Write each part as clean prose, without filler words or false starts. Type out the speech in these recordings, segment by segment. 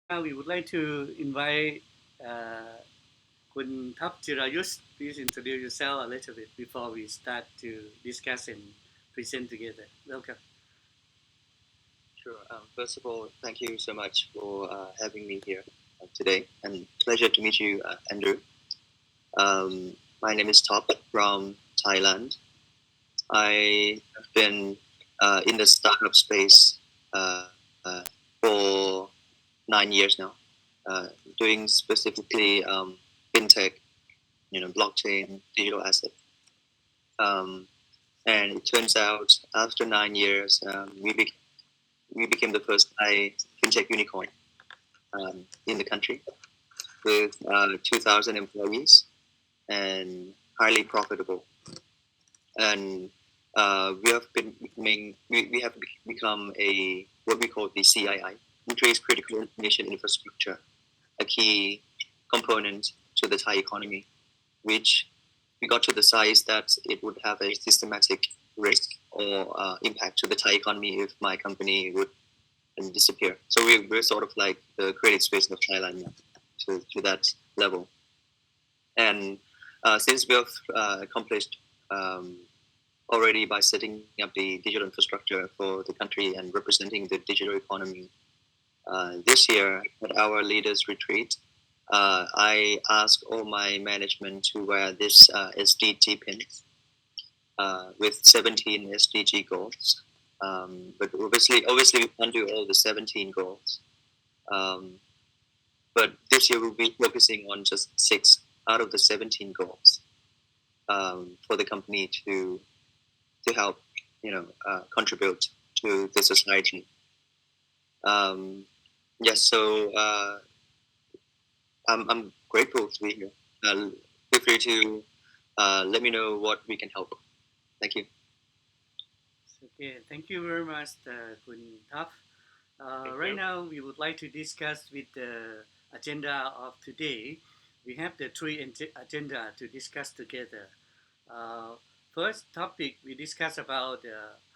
Now we would like to invite uh, Kun Thap Chirayus. Please introduce yourself a little bit before we start to discuss and present together. Welcome. Sure. First of all, thank you so much for having me here today, and pleasure to meet you, Andrew. My name is Top from Thailand. I have been in the startup space for 9 years now, doing specifically FinTech, blockchain, digital asset. And it turns out after 9 years, we became the first Thai FinTech unicorn in the country with 2,000 employees and highly profitable. And we have become what we call the CII, Increased Critical Information Infrastructure, a key component to the Thai economy, which we got to the size that it would have a systematic risk or impact to the Thai economy if my company would disappear. So we're sort of like the credit space of Thailand now, to that level. And since we have accomplished already by setting up the digital infrastructure for the country and representing the digital economy, this year at our leaders retreat, I asked all my management to wear this SDG pins with 17 SDG goals. But obviously we can't do all the 17 goals. But this year we'll be focusing on just 6 out of the 17 goals for the company to help, contribute to the society. Yes, so I'm grateful to be here. Feel free to let me know what we can help. Thank you. Okay, thank you very much, Kun Thap. Right now, we would like to discuss with the agenda of today. We have the three agenda to discuss together. First topic, we discuss about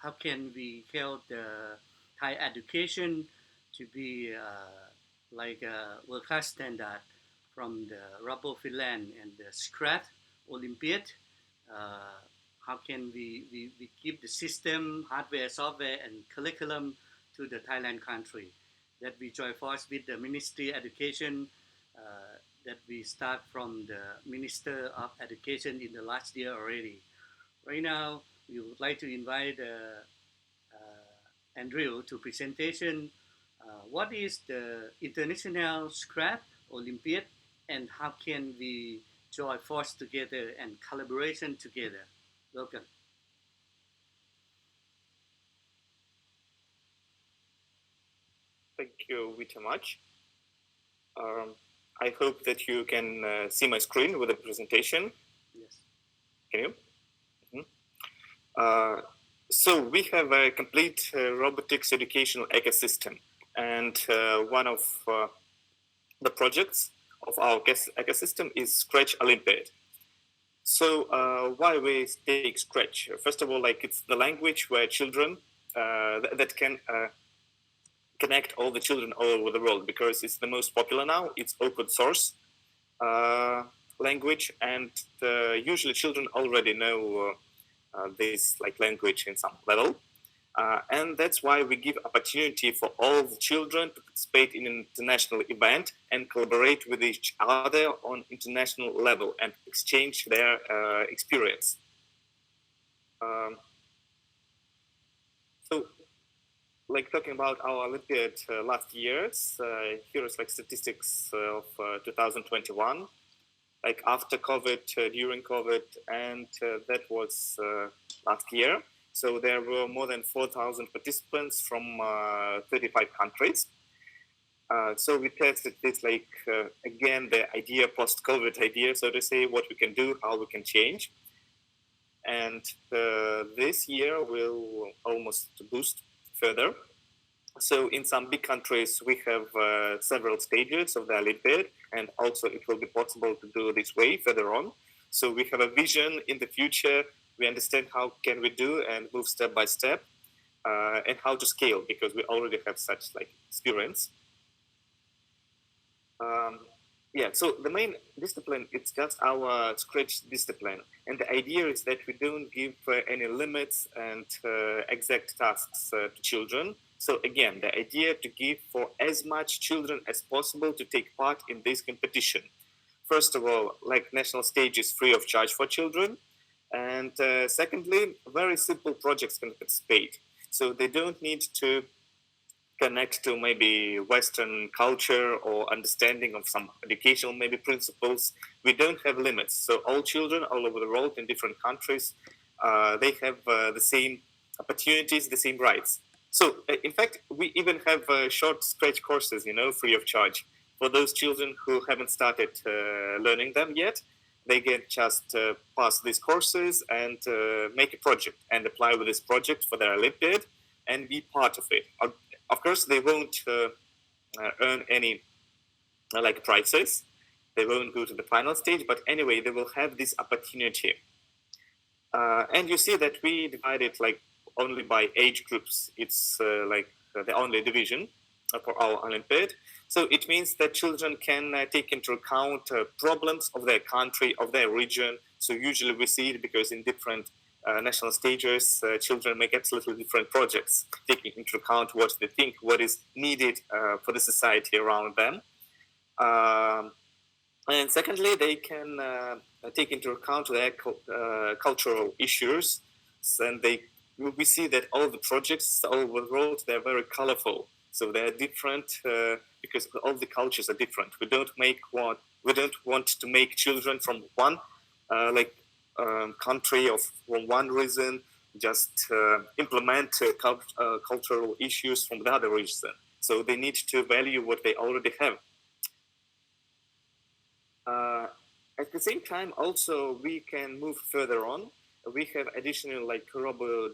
how can we help the Thai education to be like a world-class standard from the Rubber Finland and the Scratch Olympiad. How can we keep the system, hardware, software, and curriculum to the Thailand country? That we join force with the Ministry of Education that we start from the Minister of Education in the last year already. Right now, we would like to invite Andrew to presentation. What is the International Scrap Olympiad and how can we join force together and collaboration together? Welcome. Thank you very much. I hope that you can see my screen with the presentation. Yes. Can you? Mm-hmm. So we have a complete robotics educational ecosystem, and one of the projects of our ecosystem is Scratch Olympiad. So why we take Scratch? First of all, it's the language where children that can connect all the children all over the world, because it's the most popular now. It's open source language, and usually children already know this language in some level. And that's why we give opportunity for all the children to participate in an international event and collaborate with each other on international level and exchange their experience. So, talking about our Olympiad last years, here is statistics of 2021. After COVID, during COVID, and that was last year. So there were more than 4,000 participants from 35 countries. So we tested this, again, the idea, post-COVID idea, so to say, what we can do, how we can change. And this year will almost boost further. So in some big countries, we have several stages of the Olympiad, and also it will be possible to do this way further on. So we have a vision in the future. We understand how can we do and move step by step, and how to scale, because we already have such experience. So the main discipline, it's just our Scratch discipline. And the idea is that we don't give any limits and exact tasks to children. So again, the idea to give for as much children as possible to take part in this competition. First of all, like national stage is free of charge for children. And secondly, very simple projects can participate. So they don't need to connect to maybe Western culture or understanding of some educational maybe principles. We don't have limits. So all children all over the world in different countries, they have the same opportunities, the same rights. So in fact, we even have short Scratch courses, free of charge for those children who haven't started learning them yet. They can just pass these courses and make a project and apply with this project for their Olympiad and be part of it. Of course, they won't earn any like prizes. They won't go to the final stage, but anyway, they will have this opportunity. And you see that we divide it like only by age groups. It's like the only division for our Olympiad. So it means that children can take into account problems of their country, of their region. So usually we see it because in different national stages, children make absolutely different projects, taking into account what they think, what is needed for the society around them. And secondly, they can take into account their cultural issues. And we see that all the projects all over the world, they're very colorful. So they're different because all the cultures are different. We don't want to make children from one country or from one reason just implement cultural issues from the other reason. So they need to value what they already have. At the same time, also we can move further on. We have additional like robo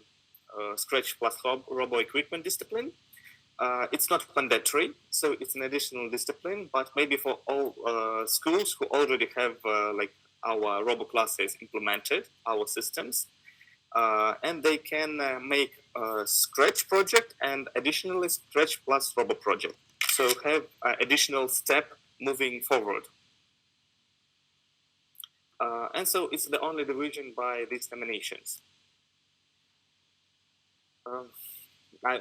Scratch plus robo equipment discipline. It's not mandatory, so it's an additional discipline. But maybe for all schools who already have like our robo classes implemented, our systems, and they can make a Scratch project and additionally Scratch plus robo project. So have an additional step moving forward. And so it's the only division by these nominations.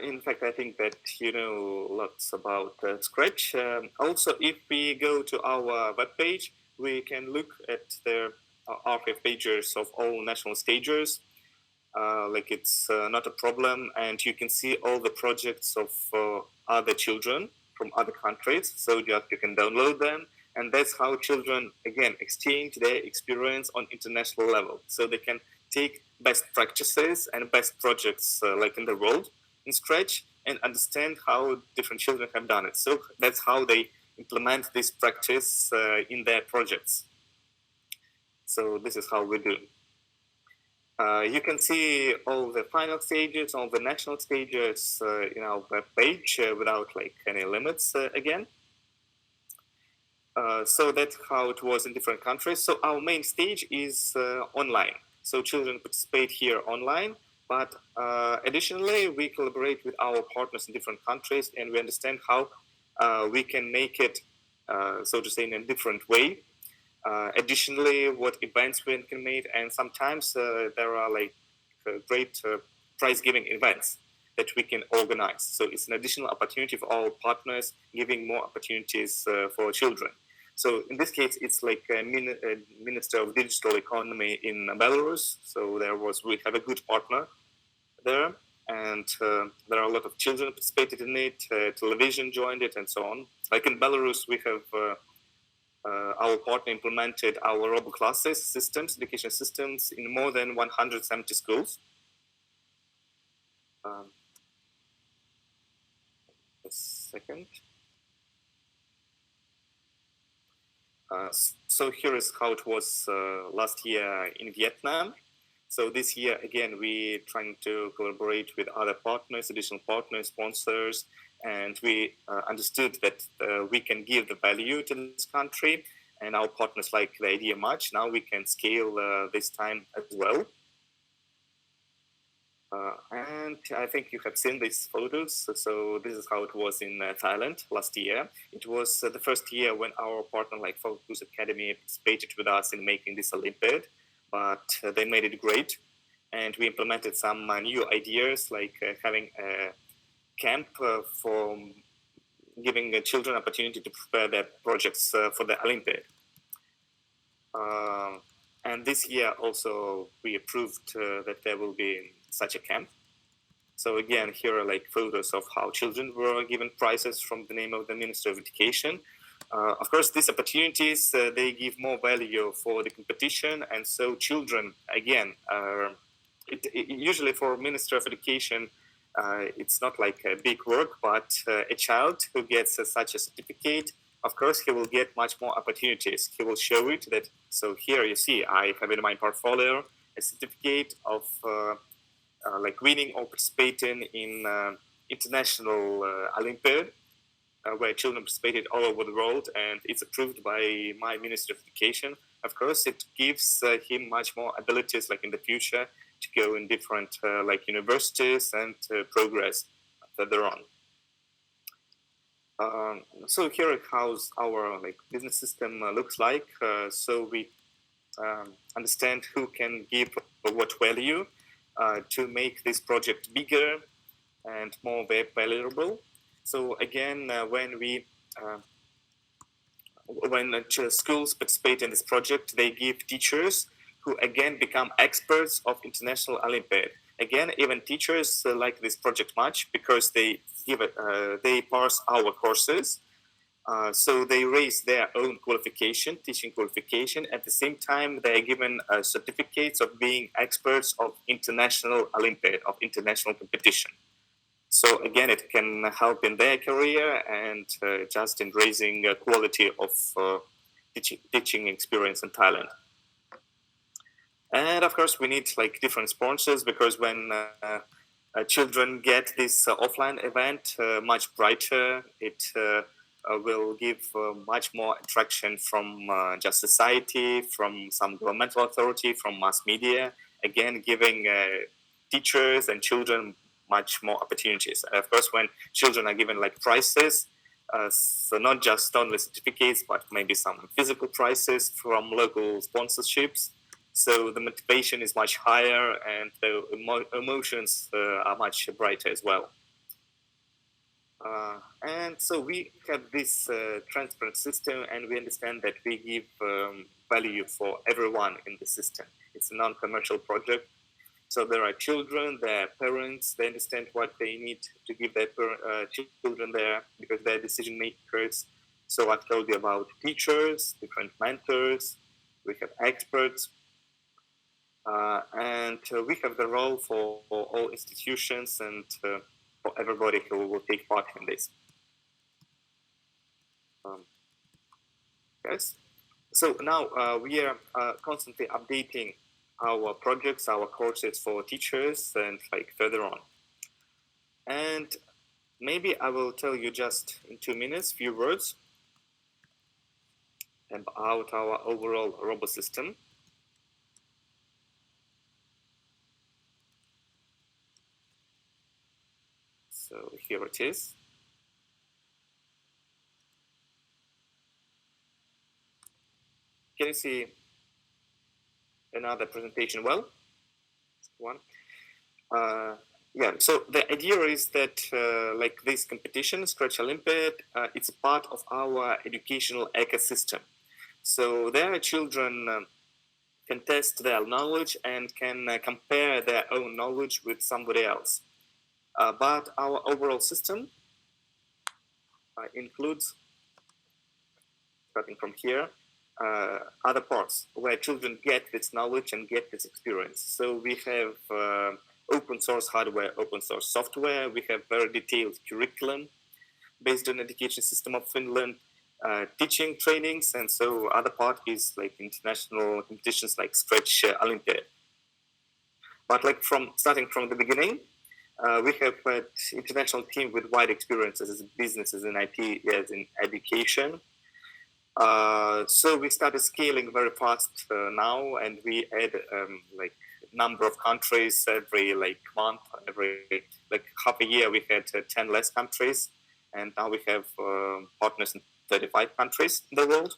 In fact, I think that you know lots about Scratch. Also, if we go to our webpage, we can look at the archive pages of all national stages. Like it's not a problem, and you can see all the projects of other children from other countries. So just you can download them, and that's how children again exchange their experience on international level. So they can take best practices and best projects like in the world in Scratch and understand how different children have done it. So that's how they implement this practice in their projects. So this is how we do. You can see all the final stages, all the national stages in our web page without like any limits again. So that's how it was in different countries. So our main stage is online. So children participate here online, but additionally, we collaborate with our partners in different countries and we understand how we can make it, so to say, in a different way. Additionally, what events we can make, and sometimes there are like great prize-giving events that we can organize. So it's an additional opportunity for our partners, giving more opportunities for children. So in this case, it's like a Minister of Digital Economy in Belarus. So we have a good partner there, and there are a lot of children participated in it. Television joined it, and so on. Like in Belarus, we have our partner implemented our robo classes systems, education systems, in more than 170 schools. A second. So here is how it was last year in Vietnam. So this year, again, we're trying to collaborate with other partners, additional partners, sponsors, and we understood that we can give the value to this country, and our partners like the idea much. Now we can scale this time as well. And I think you have seen these photos. So this is how it was in Thailand last year. It was the first year when our partner like Focus Academy participated with us in making this Olympiad, but they made it great. And we implemented some new ideas like having a camp for giving children opportunity to prepare their projects for the Olympiad. And this year also we approved that there will be such a camp. So again, here are like photos of how children were given prizes from the name of the Minister of Education. Of course, these opportunities, they give more value for the competition. And so children, again, usually for Minister of Education, it's not like a big work, but a child who gets such a certificate, of course, he will get much more opportunities. He will show it that, so here you see, I have in my portfolio a certificate of like winning or participating in international Olympiad, where children participated all over the world, and it's approved by my Minister of Education. Of course, it gives him much more abilities like in the future to go in different like universities and progress further on. So here is how our like business system looks like. So we understand who can give what value to make this project bigger and more valuable. So again, when schools participate in this project, they give teachers who again become experts of International Olympiad. Again, even teachers like this project much because they give it, they pass our courses. So they raise their own qualification, teaching qualification. At the same time, they are given certificates of being experts of International Olympiad, of international competition. So again, it can help in their career and just in raising quality of teaching experience in Thailand. And of course, we need like different sponsors because when children get this offline event much brighter, it will give much more attraction from just society, from some governmental authority, from mass media, again, giving teachers and children much more opportunities. And of course, when children are given like prizes, so not just only certificates, but maybe some physical prizes from local sponsorships. So the motivation is much higher and the emotions are much brighter as well. And so we have this transparent system and we understand that we give value for everyone in the system. It's a non-commercial project. So there are children, their parents, they understand what they need to give their children there because they're decision makers. So I've told you about teachers, different mentors, we have experts, and we have the role for all institutions and for everybody who will take part in this. Yes. So now we are constantly updating our projects, our courses for teachers and like further on. And maybe I will tell you just in 2 minutes, few words about our overall robot system. So here it is. Can you see another presentation well? One. Yeah, so the idea is that like this competition, Scratch Olympiad, it's a part of our educational ecosystem. So there children can test their knowledge and can compare their own knowledge with somebody else. But our overall system includes, starting from here, other parts where children get this knowledge and get this experience. So we have open source hardware, open source software. We have very detailed curriculum based on education system of Finland, teaching trainings, and so other part is like international competitions like Stretch Olympiad. But like starting from the beginning, we have an international team with wide experiences as businesses in IT, as in education. So we started scaling very fast now, and we add like number of countries every month, every half a year we had 10 less countries, and now we have partners in 35 countries in the world.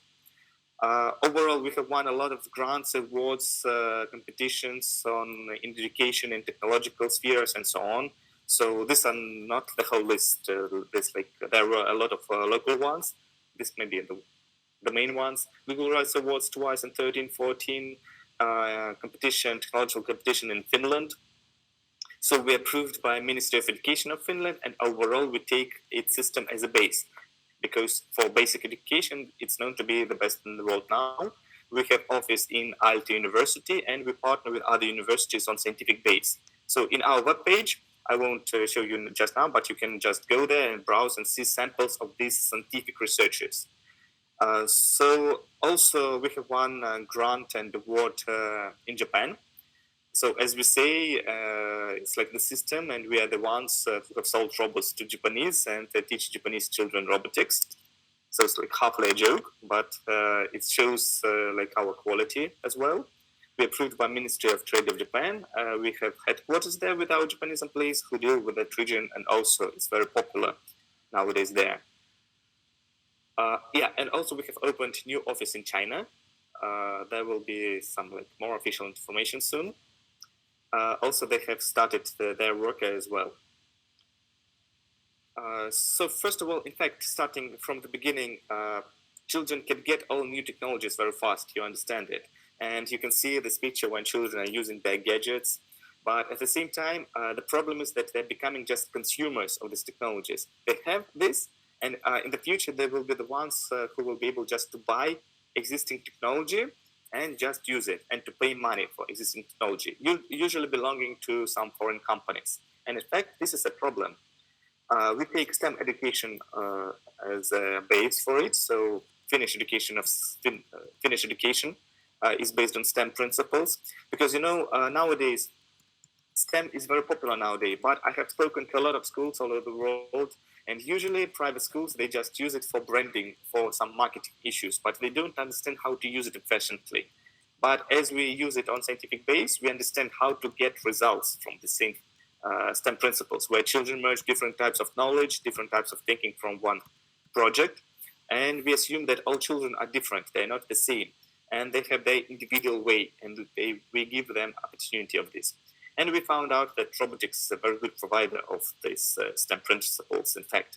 Overall, we have won a lot of grants, awards, competitions in education and technological spheres and so on. So these are not the whole list. There were a lot of local ones. This may be the main ones. Google Rights Awards twice in 13, 14, technological competition in Finland. So we are approved by Ministry of Education of Finland, and overall we take its system as a base. Because for basic education, it's known to be the best in the world now. We have office in Aalto University, and we partner with other universities on scientific base. So in our webpage, I won't show you just now, but you can just go there and browse and see samples of these scientific researchers. So also we have one grant and award in Japan. So as we say, it's like the system, and we are the ones who have sold robots to Japanese and teach Japanese children robotics. So it's like halfway a joke, but it shows our quality as well. We're approved by Ministry of Trade of Japan. We have headquarters there with our Japanese employees who deal with that region, and also it's very popular nowadays there. And also we have opened new office in China. There will be some more official information soon. Also, they have started their work as well. So first of all, in fact, starting from the beginning, children can get all new technologies very fast. You understand it. And you can see this picture when children are using their gadgets. But at the same time, the problem is that they're becoming just consumers of these technologies. They have this, and in the future, they will be the ones who will be able just to buy existing technology and just use it, and to pay money for existing technology, usually belonging to some foreign companies. And in fact, this is a problem. We take STEM education as a base for it. So Finnish education is based on STEM principles, because nowadays STEM is very popular nowadays. But I have spoken to a lot of schools all over the world, and usually private schools, they just use it for branding, for some marketing issues, but they don't understand how to use it efficiently. But as we use it on scientific base, we understand how to get results from the same STEM principles, where children merge different types of knowledge, different types of thinking from one project. And we assume that all children are different. They're not the same. And they have their individual way, and we give them opportunity of this. And we found out that robotics is a very good provider of these STEM principles, in fact.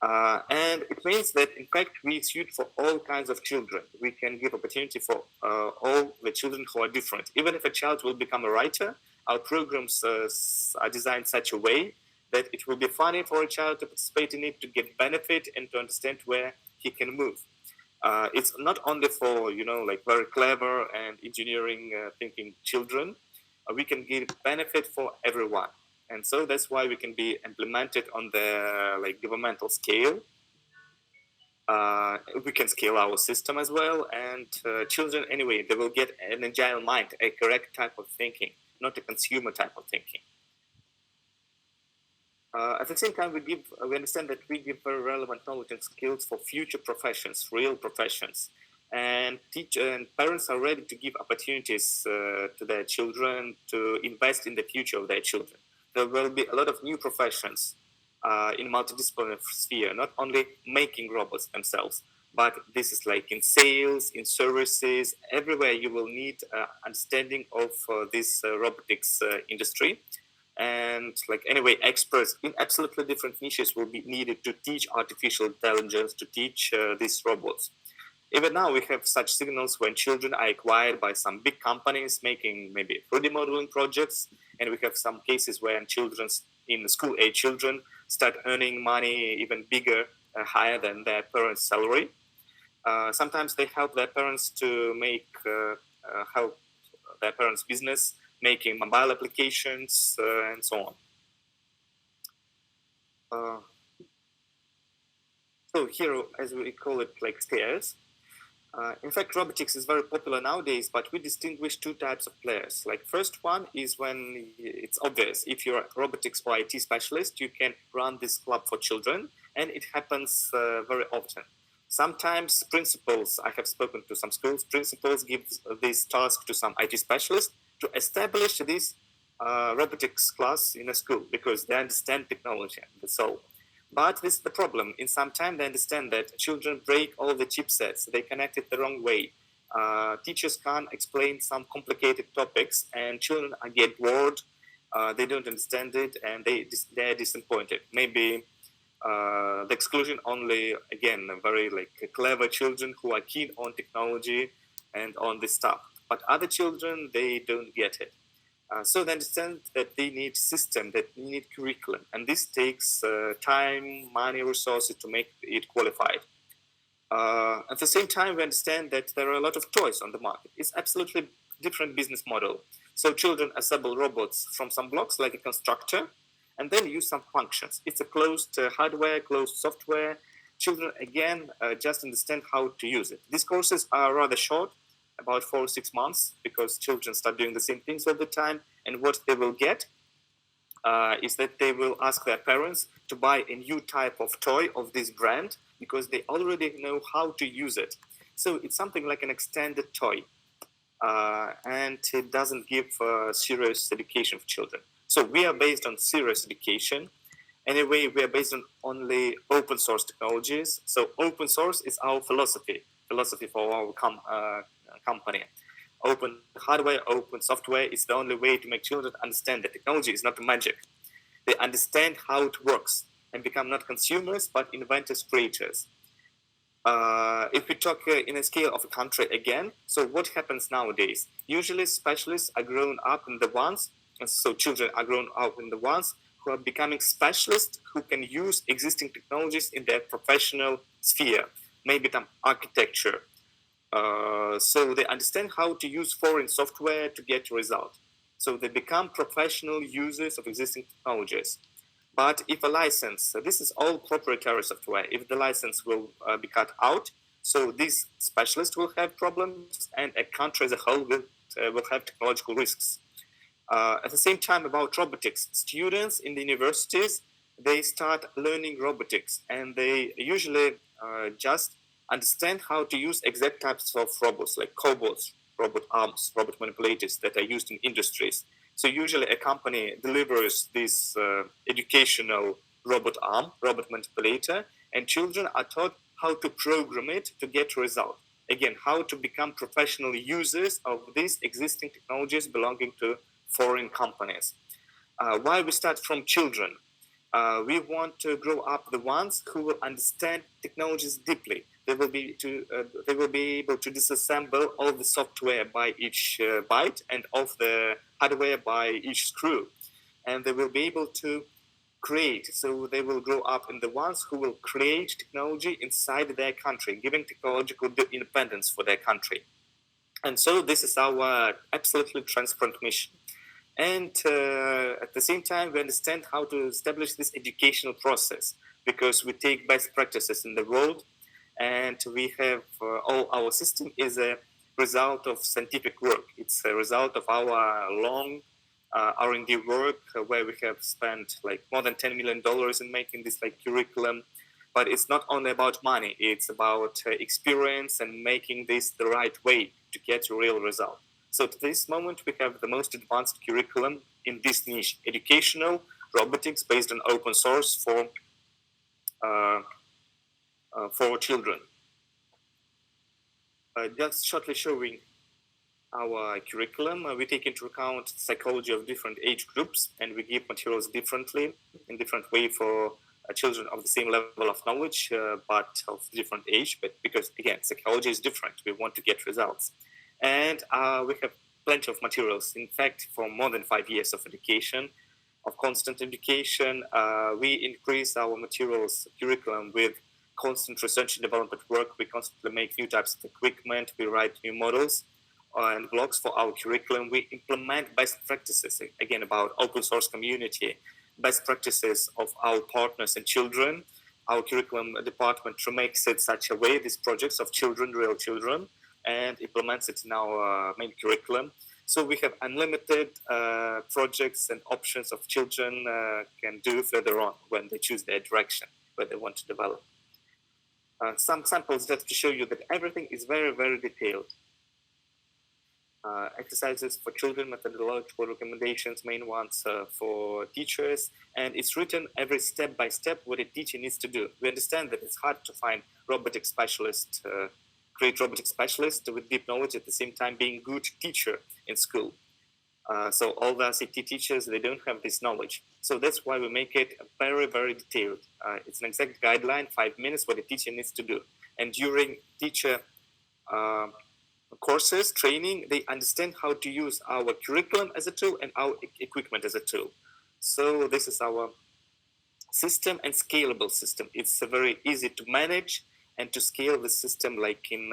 And it means that, in fact, we suit for all kinds of children. We can give opportunity for all the children who are different. Even if a child will become a writer, our programs are designed such a way that it will be funny for a child to participate in it, to get benefit, and to understand where he can move. It's not only for, very clever and engineering thinking children. We can give benefit for everyone. And so that's why we can be implemented on the governmental scale. We can scale our system as well. And children, anyway, they will get an agile mind, a correct type of thinking, not a consumer type of thinking. At the same time, we understand that we give very relevant knowledge and skills for future professions, real professions. And teachers and parents are ready to give opportunities to their children to invest in the future of their children. There will be a lot of new professions in multidisciplinary sphere, not only making robots themselves, but this is like in sales, in services, everywhere you will need understanding of this robotics industry. And experts in absolutely different niches will be needed to teach artificial intelligence, to teach these robots. Even now, we have such signals when children are acquired by some big companies making maybe 3D modeling projects. And we have some cases where children in school-age children start earning money even bigger, higher than their parents' salary. Sometimes they help their parents to help their parents' business, making mobile applications and so on. So here, as we call it, stairs. In fact, robotics is very popular nowadays, but we distinguish two types of players. First one is when it's obvious. If you're a robotics or IT specialist, you can run this club for children, and it happens very often. Sometimes principals, I have spoken to some schools, principals give this task to some IT specialists, to establish this robotics class in a school because they understand technology. That's all. But this is the problem. In some time, they understand that children break all the chipsets. They connect it the wrong way. Teachers can't explain some complicated topics, and children get bored. They don't understand it, and they're disappointed. Maybe the exclusion only, again, very clever children who are keen on technology and on this stuff. But other children, they don't get it. So they understand that they need system, that they need curriculum, and this takes time, money, resources to make it qualified. At the same time, we understand that there are a lot of toys on the market. It's absolutely different business model. So children assemble robots from some blocks like a constructor, and then use some functions. It's a closed hardware, closed software. Children, again, just understand how to use it. These courses are rather short, about 4 or 6 months, because children start doing the same things all the time. And what they will get is that they will ask their parents to buy a new type of toy of this brand because they already know how to use it. So it's something like an extended toy. And it doesn't give serious education for children. So we are based on serious education. Anyway, we are based on only open source technologies. So open source is our philosophy for our company. Open hardware, open software is the only way to make children understand that technology is not magic. They understand how it works and become not consumers, but inventors, creators. If we talk in a scale of a country again, so what happens nowadays? Usually specialists are grown up in the ones, so children are grown up in the ones who are becoming specialists who can use existing technologies in their professional sphere, maybe some architecture. So they understand how to use foreign software to get a result. So they become professional users of existing technologies. But if a license, this is all proprietary software, if the license will be cut out, so these specialists will have problems and a country as a whole will have technological risks. At the same time, about robotics, students in the universities, they start learning robotics and they usually just understand how to use exact types of robots like cobots, robot arms, robot manipulators that are used in industries. So usually a company delivers this educational robot arm, robot manipulator, and children are taught how to program it to get a result. Again, how to become professional users of these existing technologies belonging to foreign companies. Why we start from children? We want to grow up the ones who will understand technologies deeply. They will be able to disassemble all the software by each byte and of the hardware by each screw, and they will be able to create. So they will grow up in the ones who will create technology inside their country, giving technological independence for their country. And so this is our absolutely transparent mission. And at the same time, we understand how to establish this educational process because we take best practices in the world, and we have all our system is a result of scientific work. It's a result of our long R&D work where we have spent like more than $10 million in making this like curriculum. But it's not only about money, it's about experience and making this the right way to get a real result. So to this moment, we have the most advanced curriculum in this niche, educational robotics based on open source for children. Just shortly showing our curriculum, we take into account psychology of different age groups, and we give materials differently, in different way for children of the same level of knowledge, but of different age. But because again, psychology is different, we want to get results. And we have plenty of materials. In fact, for more than 5 years of education, of constant education, we increase our materials curriculum with constant research and development work. We constantly make new types of equipment. We write new models and blogs for our curriculum. We implement best practices, again, about open source community, best practices of our partners and children. Our curriculum department makes it such a way, these projects of children, real children, and implements it in our main curriculum. So we have unlimited projects and options of children can do further on when they choose their direction, where they want to develop. Some samples just to show you that everything is very, very detailed. exercises for children, methodological recommendations, main ones for teachers, and it's written every step by step what a teacher needs to do. We understand that it's hard to find robotic specialists, great robotic specialists with deep knowledge at the same time being good teacher in school. So all the ICT teachers, they don't have this knowledge. So that's why we make it very, very detailed. It's an exact guideline, 5 minutes, what a teacher needs to do. And during teacher courses, training, they understand how to use our curriculum as a tool and our equipment as a tool. So this is our system and scalable system. It's very easy to manage and to scale the system like in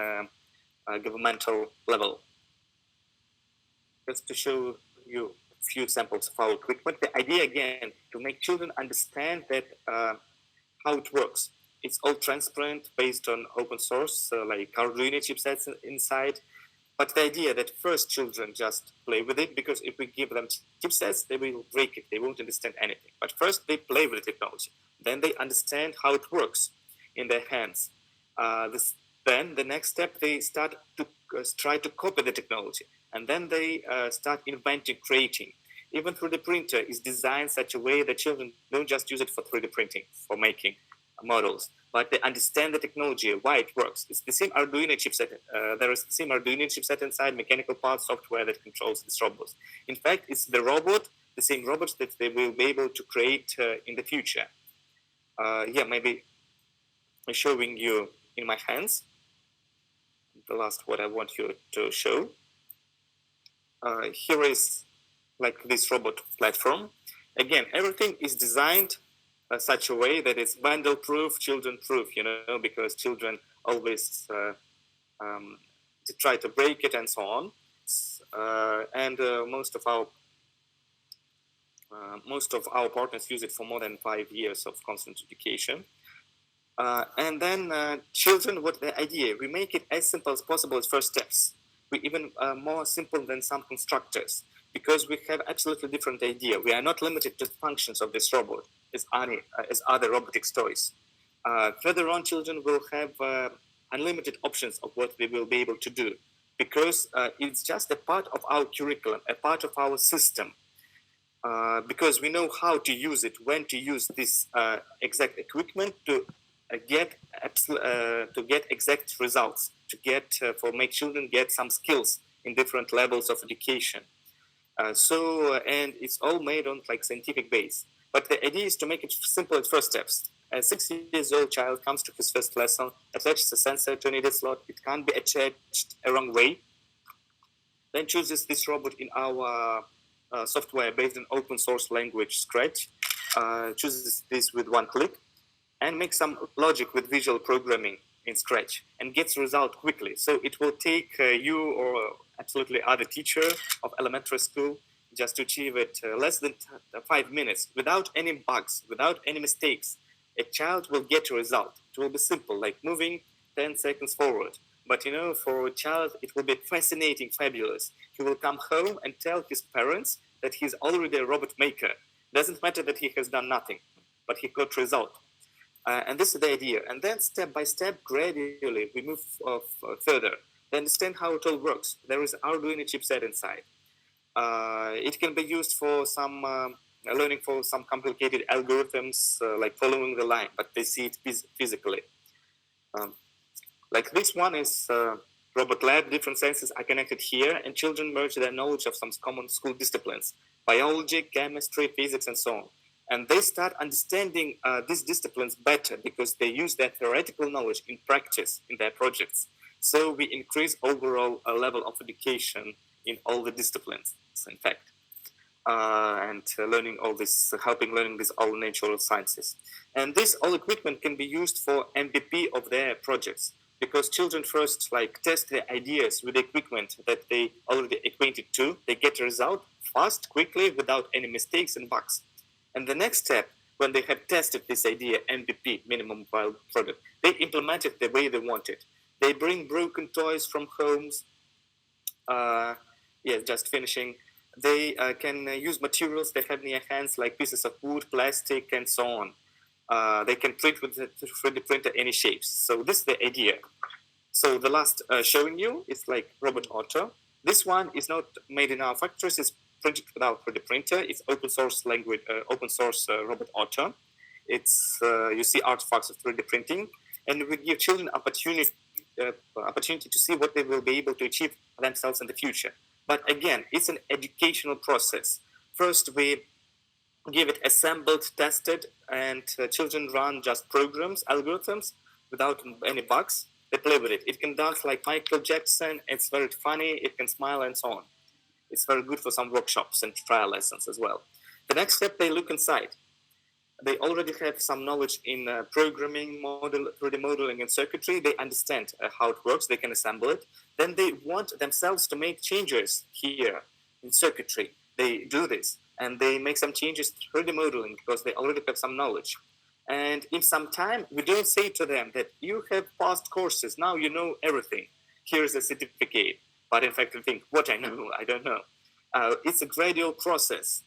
governmental level. Just to show you a few examples of our equipment. The idea again to make children understand that how it works. It's all transparent, based on open source, like Arduino chipsets inside. But the idea that first children just play with it, because if we give them chipsets, they will break it. They won't understand anything. But first they play with the technology. Then they understand how it works in their hands. Then the next step, they start to try to copy the technology. And then they start inventing, creating. Even 3D printer is designed such a way that children don't just use it for 3D printing, for making models, but they understand the technology, why it works. It's the same Arduino chipset. There is the same Arduino chipset inside, mechanical parts, software that controls these robots. In fact, it's the robot, the same robots that they will be able to create in the future. Maybe I'm showing you in my hands. The last what I want you to show. Here is like this robot platform. Again, everything is designed such a way that it's vandal-proof, children-proof, because children always try to break it and so on. Most of our partners use it for more than 5 years of constant education. And then children, what the idea? We make it as simple as possible as first steps. We even more simple than some constructors, because we have absolutely different idea. We are not limited to the functions of this robot as other robotic toys. Further on, children will have unlimited options of what they will be able to do, because it's just a part of our curriculum, a part of our system. Because we know how to use it, when to use this exact equipment to get exact results, to make children get some skills in different levels of education. And it's all made on like scientific base. But the idea is to make it simple at first steps. A 6-year-old child comes to his first lesson, attaches a sensor to a needed slot. It can't be attached a wrong way. Then chooses this robot in our software based on open source language Scratch. Chooses this with one click and makes some logic with visual programming in Scratch and gets result quickly. So it will take you or absolutely other teacher of elementary school just to achieve it less than 5 minutes without any bugs, without any mistakes. A child will get a result. It will be simple, like moving 10 seconds forward. But for a child, it will be fascinating, fabulous. He will come home and tell his parents that he's already a robot maker. Doesn't matter that he has done nothing, but he got result. And this is the idea. And then step by step, gradually, we move further. They understand how it all works. There is an Arduino chipset inside. It can be used for some learning for some complicated algorithms, like following the line, but they see it physically. Like this one is Robot Lab. Different senses are connected here, and children merge their knowledge of some common school disciplines, biology, chemistry, physics, and so on. And they start understanding these disciplines better because they use their theoretical knowledge in practice in their projects. So we increase overall level of education in all the disciplines, in fact, and learning all this, helping learning these all natural sciences. And this all equipment can be used for MVP of their projects, because children first test their ideas with the equipment that they already acquainted to. They get a result fast, quickly, without any mistakes and bugs. And the next step, when they have tested this idea, MVP, minimum viable product, they implement it the way they want it. They bring broken toys from homes. Just finishing. They can use materials they have in their hands, like pieces of wood, plastic, and so on. They can print with the 3D printer any shapes. So this is the idea. So the last showing you is like Robot Auto. This one is not made in our factories. It's printed without 3D printer. It's open source language, open source robot auto. It's you see artifacts of 3D printing, and we give children opportunity to see what they will be able to achieve themselves in the future. But again, it's an educational process. First, we give it assembled, tested, and children run just programs, algorithms, without any bugs. They play with it. It can dance like Michael Jackson. It's very funny. It can smile and so on. It's very good for some workshops and trial lessons as well. The next step, they look inside. They already have some knowledge in programming, 3D modeling, and circuitry. They understand how it works. They can assemble it. Then they want themselves to make changes here in circuitry. They do this, and they make some changes to 3D modeling because they already have some knowledge. And in some time, we don't say to them that you have passed courses, now you know everything. Here's a certificate. But in fact, I think, what I know, I don't know. It's a gradual process.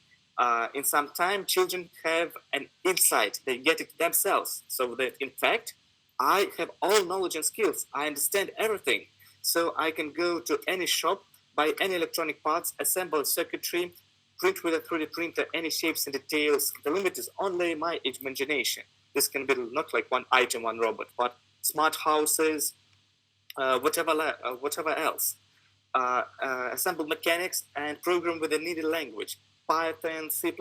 In some time, children have an insight. They get it themselves. So that, in fact, I have all knowledge and skills. I understand everything. So I can go to any shop, buy any electronic parts, assemble circuitry, print with a 3D printer, any shapes and details. The limit is only my imagination. This can be not like one item, one robot, but smart houses, whatever else. Assemble mechanics and program with a needed language. Python, C++,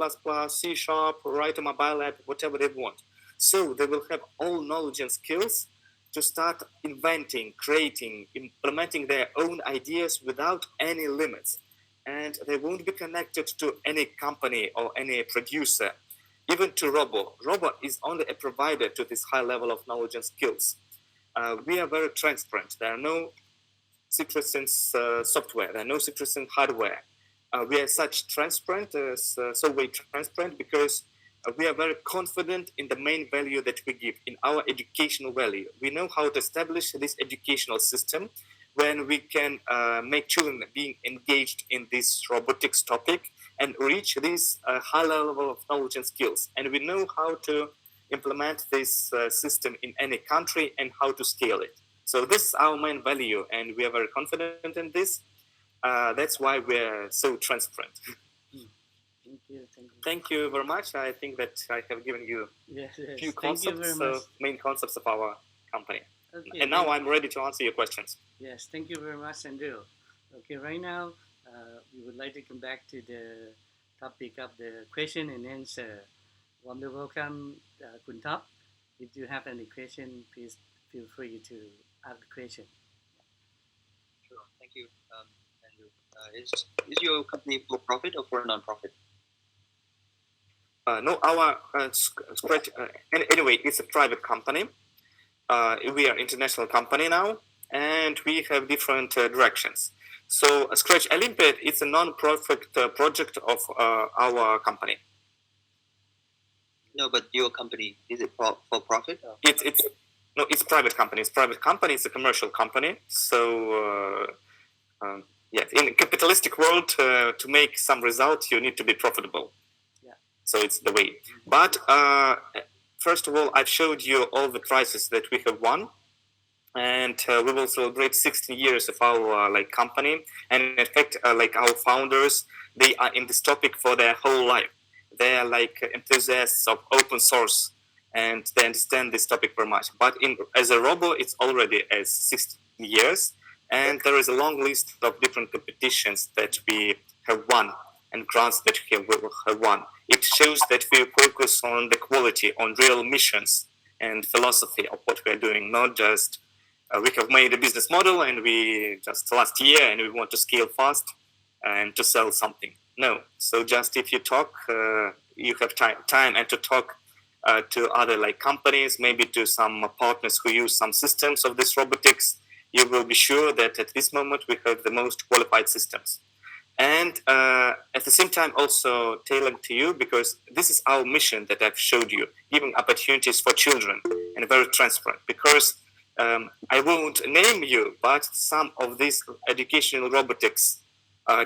C#, write a mobile app, whatever they want. So they will have all knowledge and skills to start inventing, creating, implementing their own ideas without any limits. And they won't be connected to any company or any producer, even to Robo. Robo is only a provider to this high level of knowledge and skills. We are very transparent. There are no secrets in software. There are no secrets in hardware. We are such transparent, so way transparent because we are very confident in the main value that we give, in our educational value. We know how to establish this educational system when we can make children being engaged in this robotics topic and reach this high level of knowledge and skills. And we know how to implement this system in any country and how to scale it. So this is our main value, and we are very confident in this. That's why we're so transparent. Thank you very much. I think that I have given you a few concepts, main concepts of our company. Okay, and now I'm ready to answer your questions. Yes, thank you very much, Andrew. Okay, right now we would like to come back to the topic of the question and answer. Warmly welcome, Kun Top. If you have any question, please feel free to ask the question. Sure, thank you, Andrew. Is your company for profit or for non-profit? No, our anyway, it's a private company. We are international company now, and we have different directions. So Scratch Olympiad, it's a non-profit project of our company. No, but your company, is it for profit? It's private company. It's private company. It's a commercial company. So yeah, in a capitalistic world, to make some results, you need to be profitable. Yeah. So it's the way. But first of all, I've showed you all the prizes that we have won, and we will celebrate 16 years of our company. And in fact, our founders, they are in this topic for their whole life. They are enthusiasts of open source, and they understand this topic very much. But as a Robo, it's already as 16 years, and there is a long list of different competitions that we have won and grants that we have won. It shows that we focus on the quality, on real missions and philosophy of what we are doing, not just we have made a business model and we just last year and we want to scale fast and to sell something. No. So just if you talk, you have time and to talk to other companies, maybe to some partners who use some systems of this robotics, you will be sure that at this moment we have the most qualified systems. And at the same time also tailored to you, because this is our mission that I've showed you, giving opportunities for children and very transparent. Because I won't name you, but some of these educational robotics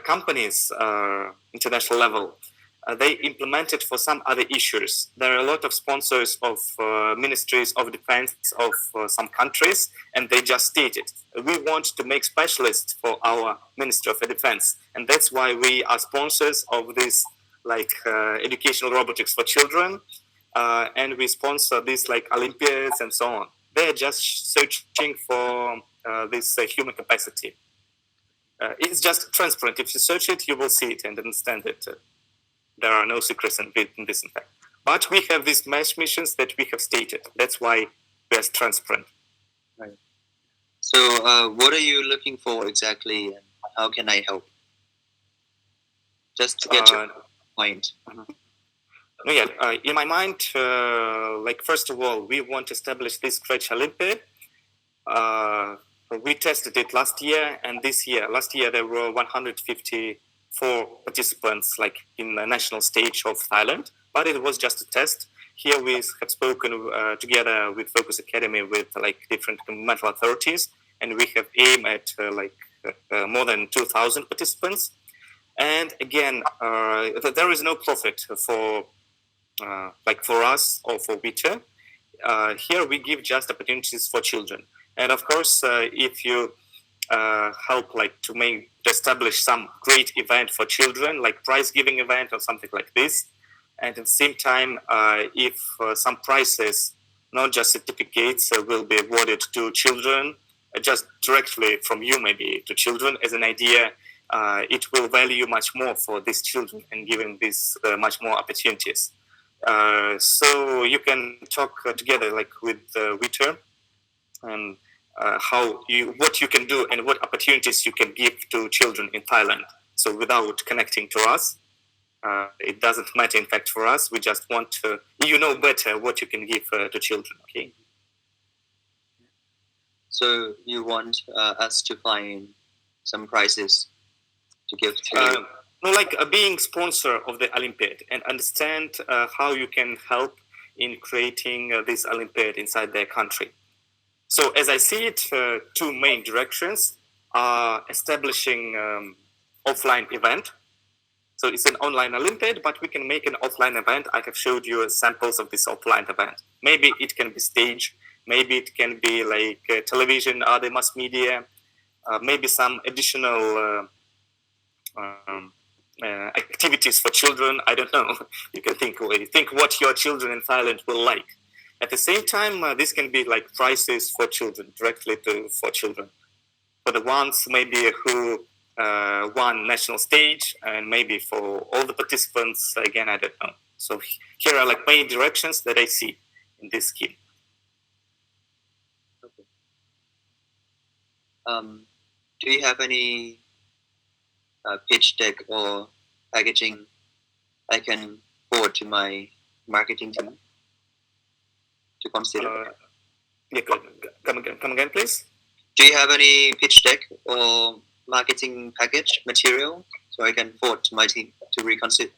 companies, international level, they implement it for some other issues. There are a lot of sponsors of ministries of defense of some countries, and they just state it. We want to make specialists for our Ministry of Defense, and that's why we are sponsors of this educational robotics for children, and we sponsor these Olympiads and so on. They're just searching for this human capacity. It's just transparent. If you search it, you will see it and understand it. There are no secrets in this, in fact. But we have these mesh missions that we have stated. That's why we're transparent. Right. So what are you looking for exactly, and how can I help? Just to get to the point. In my mind, first of all, we want to establish this Scratch Olympiad. We tested it last year and this year. Last year, there were 154 participants in the national stage of Thailand, but it was just a test. Here we have spoken together with Focus Academy with different governmental authorities, and we have aimed at more than 2,000 participants. And again, there is no profit for us or for WITA. Here we give just opportunities for children. And of course, if you help to establish some great event for children, like prize giving event or something like this, and at the same time, if some prizes, not just certificates, will be awarded to children, just directly from you maybe to children as an idea, it will value much more for these children and giving these much more opportunities. So you can talk together with WITA and what you can do and what opportunities you can give to children in Thailand. So without connecting to us, it doesn't matter. In fact, for us, we just want to better what you can give to children. Okay. So you want us to find some prizes to give to. Being sponsor of the Olympiad and understand how you can help in creating this Olympiad inside their country. So as I see it, two main directions are establishing offline event. So it's an online Olympiad, but we can make an offline event. I have showed you samples of this offline event. Maybe it can be stage, maybe it can be television, other mass media, maybe some additional activities for children. I don't know. You can think what your children in Thailand will like. At the same time, this can be prizes for children, directly for children. For the ones maybe who won national stage, and maybe for all the participants, again, I don't know. So here are main directions that I see in this scheme. Okay. Do you have any pitch deck or packaging I can forward to my marketing team to consider? Come again, please. Do you have any pitch deck or marketing package material so I can forward to my team to reconsider?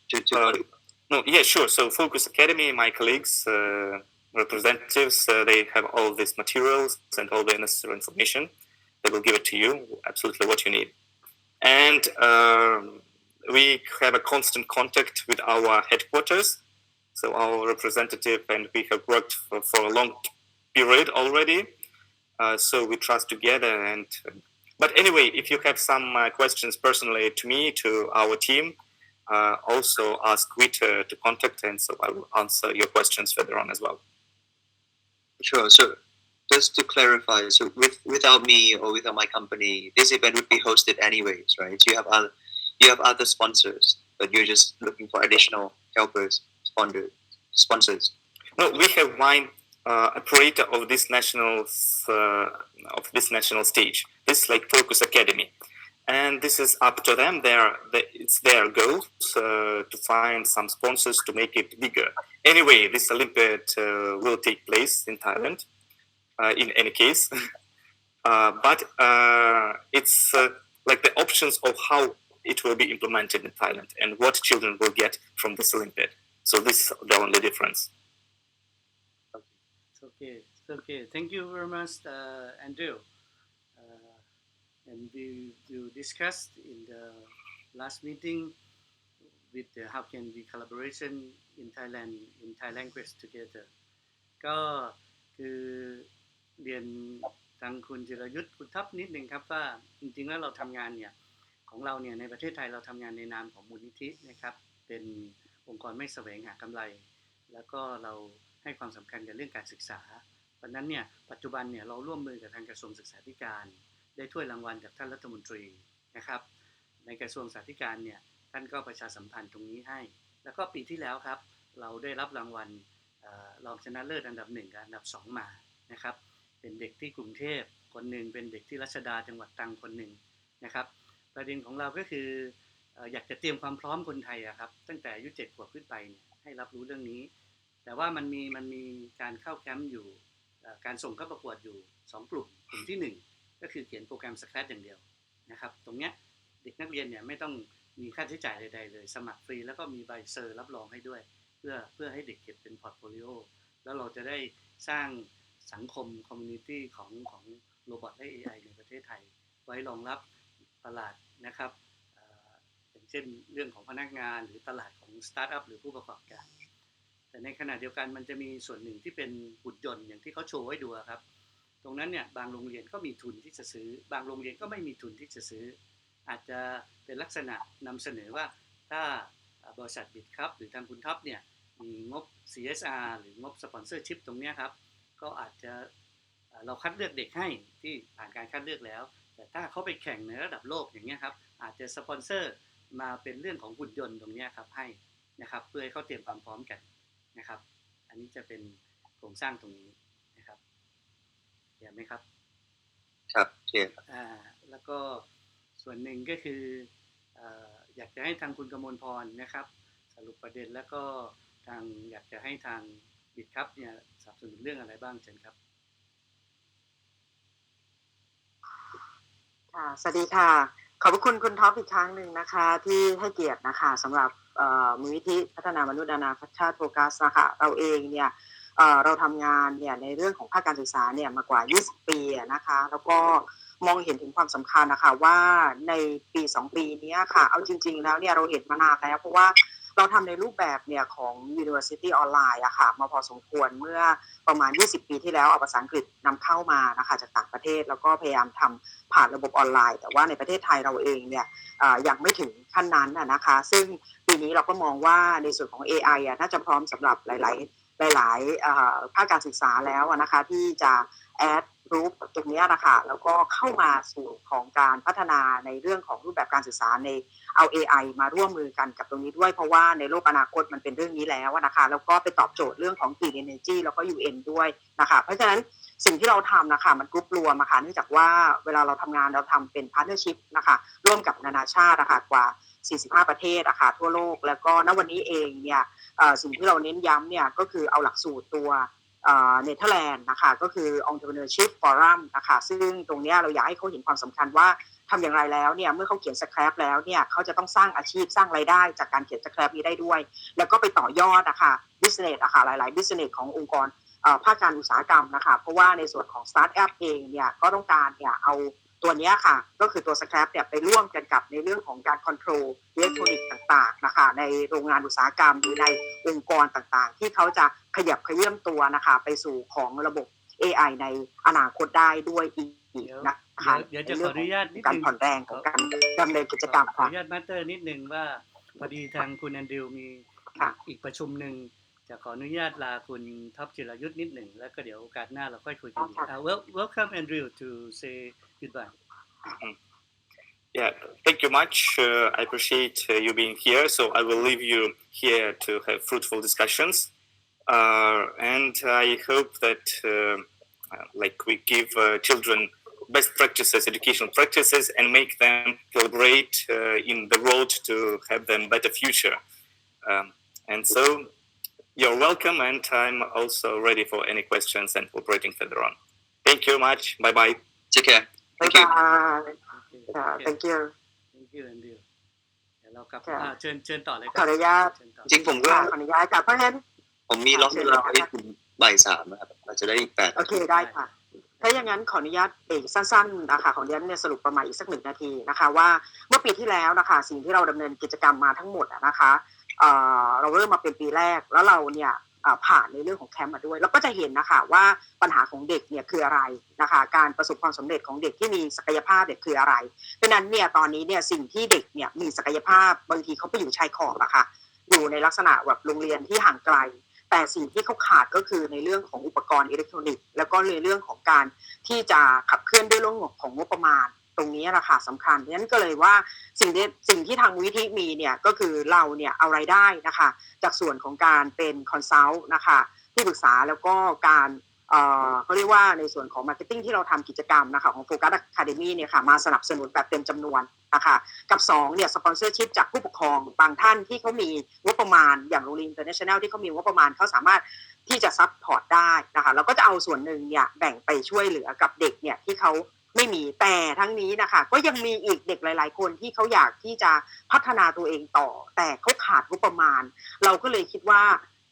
Sure. So Focus Academy, my colleagues, representatives, they have all these materials and all the necessary information. They will give it to you, absolutely what you need. And we have a constant contact with our headquarters. So our representative, and we have worked for a long period already. So we trust together. But anyway, if you have some questions personally to me, to our team, also ask WITA to contact, and so I will answer your questions further on as well. Sure. So just to clarify, so without me or without my company, this event would be hosted anyways, right? So you have other sponsors, but you're just looking for additional helpers, sponsors. No, we have one operator of this national stage. This is Focus Academy, and this is up to them. It's their goal to find some sponsors to make it bigger. Anyway, this Olympiad will take place in Thailand. In any case, but it's the options of how it will be implemented in Thailand and what children will get from this Olympiad. So this is the only difference. Okay. Thank you very much, Andrew. And we discussed in the last meeting with the how can we collaboration in Thailand in Thai language together ก็คือเรียนทางคุณจิรยุทธคุณทัพนิดนึงครับว่าจริงๆแล้วเราทำงานเนี่ยของเราเนี่ยในประเทศไทยเราทำงานในนามของมูลนิธินะครับเป็นองค์กรไม่แสวงหากำไรแล้วก็เราให้ความสำคัญกับเรื่องการศึกษาเพราะนั้นเนี่ยปัจจุบันเนี่ยเราร่วมมือกับทางกระทรวงศึกษาธิการได้ถ้วยรางวัลจากท่านรัฐมนตรีนะครับในกระทรวงศึกษาธิการเนี่ยท่านก็ประชาสัมพันธ์ตรงนี้ให้แล้วก็ปีที่แล้วครับเราได้รับรางวัลรองชนะเลิศอันดับ1กับอันดับ2มานะครับเป็นเด็กที่กรุงเทพคนหนึ่งเป็นเด็กที่รัชดาจังหวัดตรังคนหนึ่งนะครับประเด็นของเราก็คืออยากจะเตรียมความพร้อมคนไทยครับตั้งแต่อายุ7 ขวบขึ้นไปเนี่ยให้รับรู้เรื่องนี้แต่ว่ามันมีการเข้าแคมป์อยู่การส่งเข้าประกวดอยู่2 กลุ่มที่1ก็คือเขียนโปรแกรมสแครชอย่างเดียวนะครับตรงเนี้ยเด็กนักเรียนเนี่ยไม่ต้องมีค่าใช้จ่ายใดๆเลยสมัครฟรีแล้วก็มีใบเซอร์รับรองให้ด้วยเพื่อให้เด็กเก็บเป็นพอร์ตโฟลิโอแล้วเราจะได้สร้างสังคมคอมมูนิตี้ของโรบอทและ AI ในประเทศไทยไว้รองรับตลาดนะครับอย่างเช่นเรื่องของพนักงานหรือตลาดของสตาร์ทอัพหรือผู้ประกอบการแต่ในขณะเดียวกันมันจะมีส่วนหนึ่งที่เป็นหุ่นยนต์อย่างที่เขาโชว์ให้ดูครับตรงนั้นเนี่ยบางโรงเรียนก็มีทุนที่จะซื้อบางโรงเรียนก็ไม่มีทุนที่จะซื้ออาจจะเป็นลักษณะนำเสนอว่าถ้าบริษัทบิดครับหรือทางคุณท็อปเนี่ยมีงบ CSR หรืองบสปอนเซอร์ชิพตรงนี้ครับก็อาจจะเราคัดเลือกเด็กให้ที่ผ่านการคัดเลือกแล้วแต่ถ้าเขาไปแข่งในระดับโลกอย่างเงี้ยครับอาจจะสปอนเซอร์มาเป็นเรื่องของหุ่นยนต์ตรงนี้ครับให้นะครับเพื่อให้เขาเตรียมความพร้อมกันนะครับอันนี้จะเป็นโครงสร้างตรงนี้นะครับเห็นไหมครับครับเช่ครับแล้วก็ส่วนหนึ่งก็คืออยากจะให้ทางคุณกมลพรนะครับสรุปประเด็นแล้วก็ทางอยากจะให้ทางบิดครับเนี่ยสนับสนุนเรื่องอะไรบ้างเชิญครับค่ะสวัสดีค่ะขอบคุณคุณท็อปอีกครั้งหนึ่งนะคะที่ให้เกียรตินะคะสำหรับมูลนิธิพัฒนามนุษย์นานาชาติโฟกัสนะคะเราเองเนี่ยเราทำงานเนี่ยในเรื่องของภาคการศึกษาเนี่ยมากว่า20 ปีนะคะแล้วก็มองเห็นถึงความสำคัญนะคะว่าในปี2 ปีนี้ค่ะเอาจริงๆแล้วเนี่ยเราเห็นมานานแล้วเพราะว่าเราทำในรูปแบบเนี่ยของ University ออนไลน์อะค่ะมาพอสมควรเมื่อประมาณ20 ปีที่แล้วเอาภาษาอังกฤษนำเข้ามานะคะจากต่างประเทศแล้วก็พยายามทำผ่านระบบออนไลน์แต่ว่าในประเทศไทยเราเองเนี่ยยังไม่ถึงขั้นนั้นนะคะซึ่งปีนี้เราก็มองว่าในส่วนของ AI น่าจะพร้อมสำหรับหลายภาคการศึกษาแล้วนะคะที่จะแอดรูปตรงนี้นะคะแล้วก็เข้ามาสู่ของการพัฒนาในเรื่องของรูปแบบการศึกษาในเอา AI มาร่วมมือกันกับตรงนี้ด้วยเพราะว่าในโลกอนาคตมันเป็นเรื่องนี้แล้วนะคะแล้วก็ไปตอบโจทย์เรื่องของ Green Energy แล้วก็ UN ด้วยนะคะเพราะฉะนั้นสิ่งที่เราทำนะคะมันกรุ๊ปรวมนะคะเนื่องจากว่าเวลาเราทำงานเราทำเป็น Partnership นะคะร่วมกับนานาชาตินะคะกว่า45 ประเทศนะคะทั่วโลกแล้วก็ณวันนี้เองเนี่ยสิ่งที่เราเน้นย้ำเนี่ยก็คือเอาหลักสูตรตัวเนเธอร์แลนด์นะคะก็คือ Entrepreneurship Forum นะคะซึ่งตรงนี้เราอยากให้เขาเห็นความสำคัญว่าทำอย่างไรแล้วเนี่ยเมื่อเขาเขียนสครับแล้วเนี่ยเขาจะต้องสร้างอาชีพสร้างรายได้จากการเขียนสครับนี้ได้ด้วยแล้วก็ไปต่อยอดนะคะ business นะคะหลายๆ business ขององค์กรภาคการอุตสาหกรรมนะคะเพราะว่าในส่วนของสตาร์ทอัพเองเนี่ยก็ต้องการเนี่ยเอาตัวนี้ค่ะก็คือตัวสครับเนี่ยไปร่วมกันกับในเรื่องของการคอนโทรลอิเล็กทรอนิกส์ต่างๆนะคะในโรงงานอุตสาหกรรมหรือในองค์กรต่างๆที่เขาจะขยับเขยื้อมตัวนะคะไปสู่ของระบบ AI ในอนาคตได้ด้วยอีกนะคะเดี๋ยวจะขออนุญาตนิดนึงการผ่อนแรงของการดำเนินกิจกรรมขออนุญาตมาสเตอร์นิดนึงว่าพอดีทางคุณแอนดริวมีอีกประชุมหนึ่งจะขออนุญาตลาคุณท็อปจิรายุทธนิดหนึ่งแล้วก็เดี๋ยวโอกาสหน้าเราค่อยคุยกันอีกWelcome Andrew to say goodbye. Yeah, thank you much. I appreciate you being here. So I will leave you here to have fruitful discussions. And I hope that like we give children best practices, educational practices, and make them collaborate in the road to have them better future. And so you're welcome, and I'm also ready for any questions and cooperating further on. Thank you much. Bye bye. Take care. Thank you. Thank you. Thank you Andrew เดี๋ยวเรากลับเชิญต่อเลยครั ขออนุญาต จริงผมก็ ขออนุญาตค่ะเพราะฉะนั้นผมมีล็อกเวลาไว้ถึงบ่าย 3นะครับเราจะได้อีก8 โอเคได้ค่ะ ถ้าอย่างนั้นขออนุญาตสั้นๆนะคะขออนุญาตเนี่ยสรุปประมาณอีกสัก1 นาทีนะคะว่าเมื่อปีที่แล้วนะคะสิ่งที่เราดำเนินกิจกรรมมาทั้งหมดนะคะเราเริ่มมาเป็นปีแรกแล้วเราเนี่ยผ่านในเรื่องของแคมป์มาด้วยแล้วก็จะเห็นนะคะว่าปัญหาของเด็กเนี่ยคืออะไรนะคะการประสบความสำเร็จของเด็กที่มีศักยภาพเด็กคืออะไรเพราะนั้นเนี่ยตอนนี้เนี่ยสิ่งที่เด็กเนี่ยมีศักยภาพบางทีเขาไปอยู่ชายขอบอะค่ะอยู่ในลักษณะแบบโรงเรียนที่ห่างไกลแต่สิ่งที่เขาขาดก็คือในเรื่องของอุปกรณ์อิเล็กทรอนิกส์แล้วก็ในเรื่องของการที่จะขับเคลื่อนด้วยเรื่องของงบประมาณตรงนี้แหละค่ะสำคัญเพราะฉะนั้นก็เลยว่าสิ่งที่ทางมูลนิธิมีเนี่ยก็คือเราเนี่ยเอารายได้นะคะจากส่วนของการเป็นคอนซัลท์นะคะที่ปรึกษาแล้วก็การเขาเรียกว่าในส่วนของมาร์เก็ตติ้งที่เราทำกิจกรรมนะคะของโฟกัสอะคาเดมี่เนี่ยค่ะมาสนับสนุนแบบเต็มจำนวนนะคะกับ2เนี่ยสปอนเซอร์ชิพจากผู้ปกครองบางท่านที่เขามีงบประมาณอย่างโรงเรียนอินเตอร์เนชั่นแนลที่เขามีงบประมาณเขาสามารถที่จะซัพพอร์ตได้นะคะเราก็จะเอาส่วนหนึ่งเนี่ยแบ่งไปช่วยเหลือกับเด็กเนี่ยที่เขาไม่มีแต่ทั้งนี้นะคะก็ยังมีอีกเด็กหลายๆคนที่เขาอยากที่จะพัฒนาตัวเองต่อแต่เขาขาดงบประมาณเราก็เลยคิดว่า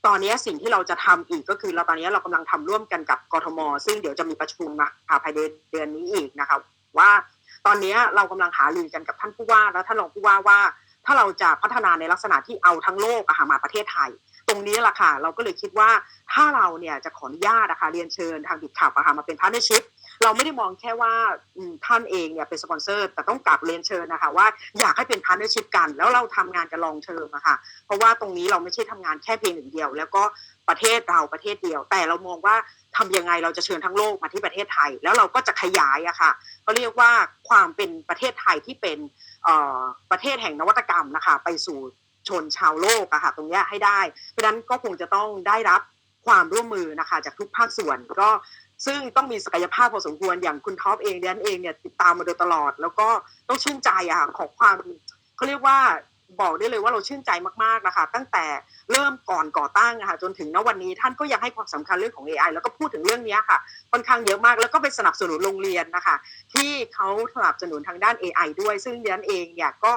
ตอนนี้สิ่งที่เราจะทำอีกก็คือตอนนี้เรากำลังทำร่วมกันกับกทม.ซึ่งเดี๋ยวจะมีประชุมนะคะภายในเดือนนี้อีกนะคะว่าตอนนี้เรากำลังหารือกันกับท่านผู้ว่าและท่านรองผู้ว่าถ้าเราจะพัฒนาในลักษณะที่เอาทั้งโลกมาประเทศไทยตรงนี้แหละค่ะเราก็เลยคิดว่าถ้าเราเนี่ยจะขออนุญาตเรียนเชิญทางบิดขับมาเป็นพาร์ทเนอร์ชิพเราไม่ได้มองแค่ว่าท่านเองเนี่ยเป็นสปอนเซอร์แต่ต้องกลับเรียนเชิญนะคะว่าอยากให้เป็นพาร์ทเนอร์ชิพกันแล้วเราทำงานกันลองเชิงค่ะเพราะว่าตรงนี้เราไม่ใช่ทำงานแค่เพียงหนึ่งเดียวแล้วก็ประเทศเราประเทศเดียวแต่เรามองว่าทำยังไงเราจะเชิญทั้งโลกมาที่ประเทศไทยแล้วเราก็จะขยายค่ะก็เรียกว่าความเป็นประเทศไทยที่เป็นประเทศแห่งนวัตกรรมนะคะไปสู่ชนชาวโลกค่ะตรงนี้ให้ได้เพราะฉะนั้นก็คงจะต้องได้รับความร่วมมือนะคะจากทุกภาคส่วนก็ซึ่งต้องมีศักยภาพพอสมควรอย่างคุณท็อปเองเองเนี่ยติดตามมาโดยตลอดแล้วก็ต้องชื่นใจของความเขาเรียกว่าบอกได้เลยว่าเราชื่นใจมากๆนะคะตั้งแต่เริ่มก่อนก่อตั้งจนถึงณวันนี้ท่านก็ยังให้ความสำคัญเรื่องของ AI แล้วก็พูดถึงเรื่องนี้ค่ะค่อนข้างเยอะมากแล้วก็ไปสนับสนุนโรงเรียนนะคะที่เขาสนับสนุนทางด้าน AI ด้วยซึ่งเรียนเองเนี่ยก็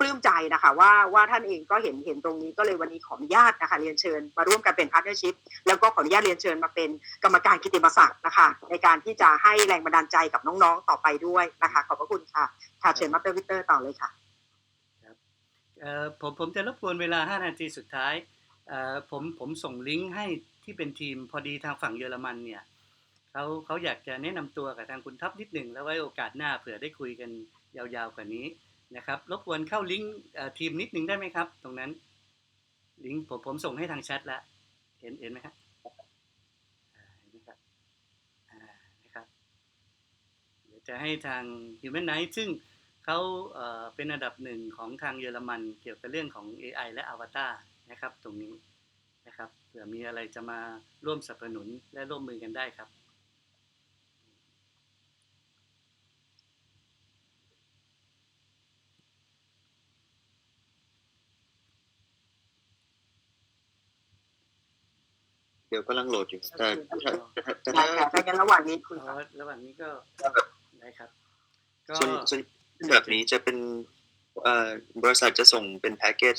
ปลื้มใจนะคะว่าท่านเองก็เห็นตรงนี้ก็เลยวันนี้ขออนุญาตนะคะเรียนเชิญมาร่วมกันเป็นพาร์ทเนอร์ชิพแล้วก็ขออนุญาตเรียนเชิญมาเป็นกรรมการกิตติมศักดิ์นะคะในการที่จะให้แรงบันดาลใจกับน้องๆต่อไปด้วยนะคะขอบพระคุณค่ะเชิญมาสเตอร์วิกเตอร์ต่อเลยค่ะผมจะรบกวนเวลา5 นาทีสุดท้ายผมส่งลิงก์ให้ที่เป็นทีมพอดีทางฝั่งเยอรมันเนี่ยเขาอยากจะแนะนำตัวกับทางคุณท็อปนิดหนึ่งแล้วไว้โอกาสหน้าเผื่อได้คุยกันยาวๆกว่านี้นะครับรบกวนเข้าลิงก์ทีมนิดนึงได้ไหมครับตรงนั้นลิงก์ผมส่งให้ทางแชทแล้วเห็นไหมครับเห็นไหมครับนะครับเดี๋ยวจะให้ทาง Human Night ซึ่งเขาเป็นอันดับ1ของทางเยอรมันเกี่ยวกับเรื่องของ AI และ Avatar นะครับตรงนี้นะครับเผื่อมีอะไรจะมาร่วมสนับสนุนและร่วมมือกันได้ครับเดี๋ยวกำลังโหลดอยู่แต่ถ้างั้นระหว่างนี้คุณระหว่างนี้ก็ได้ครับก็ส่วนแบบนี้จะเป็นบริษัทจะส่งเป็นแพ็กเกจ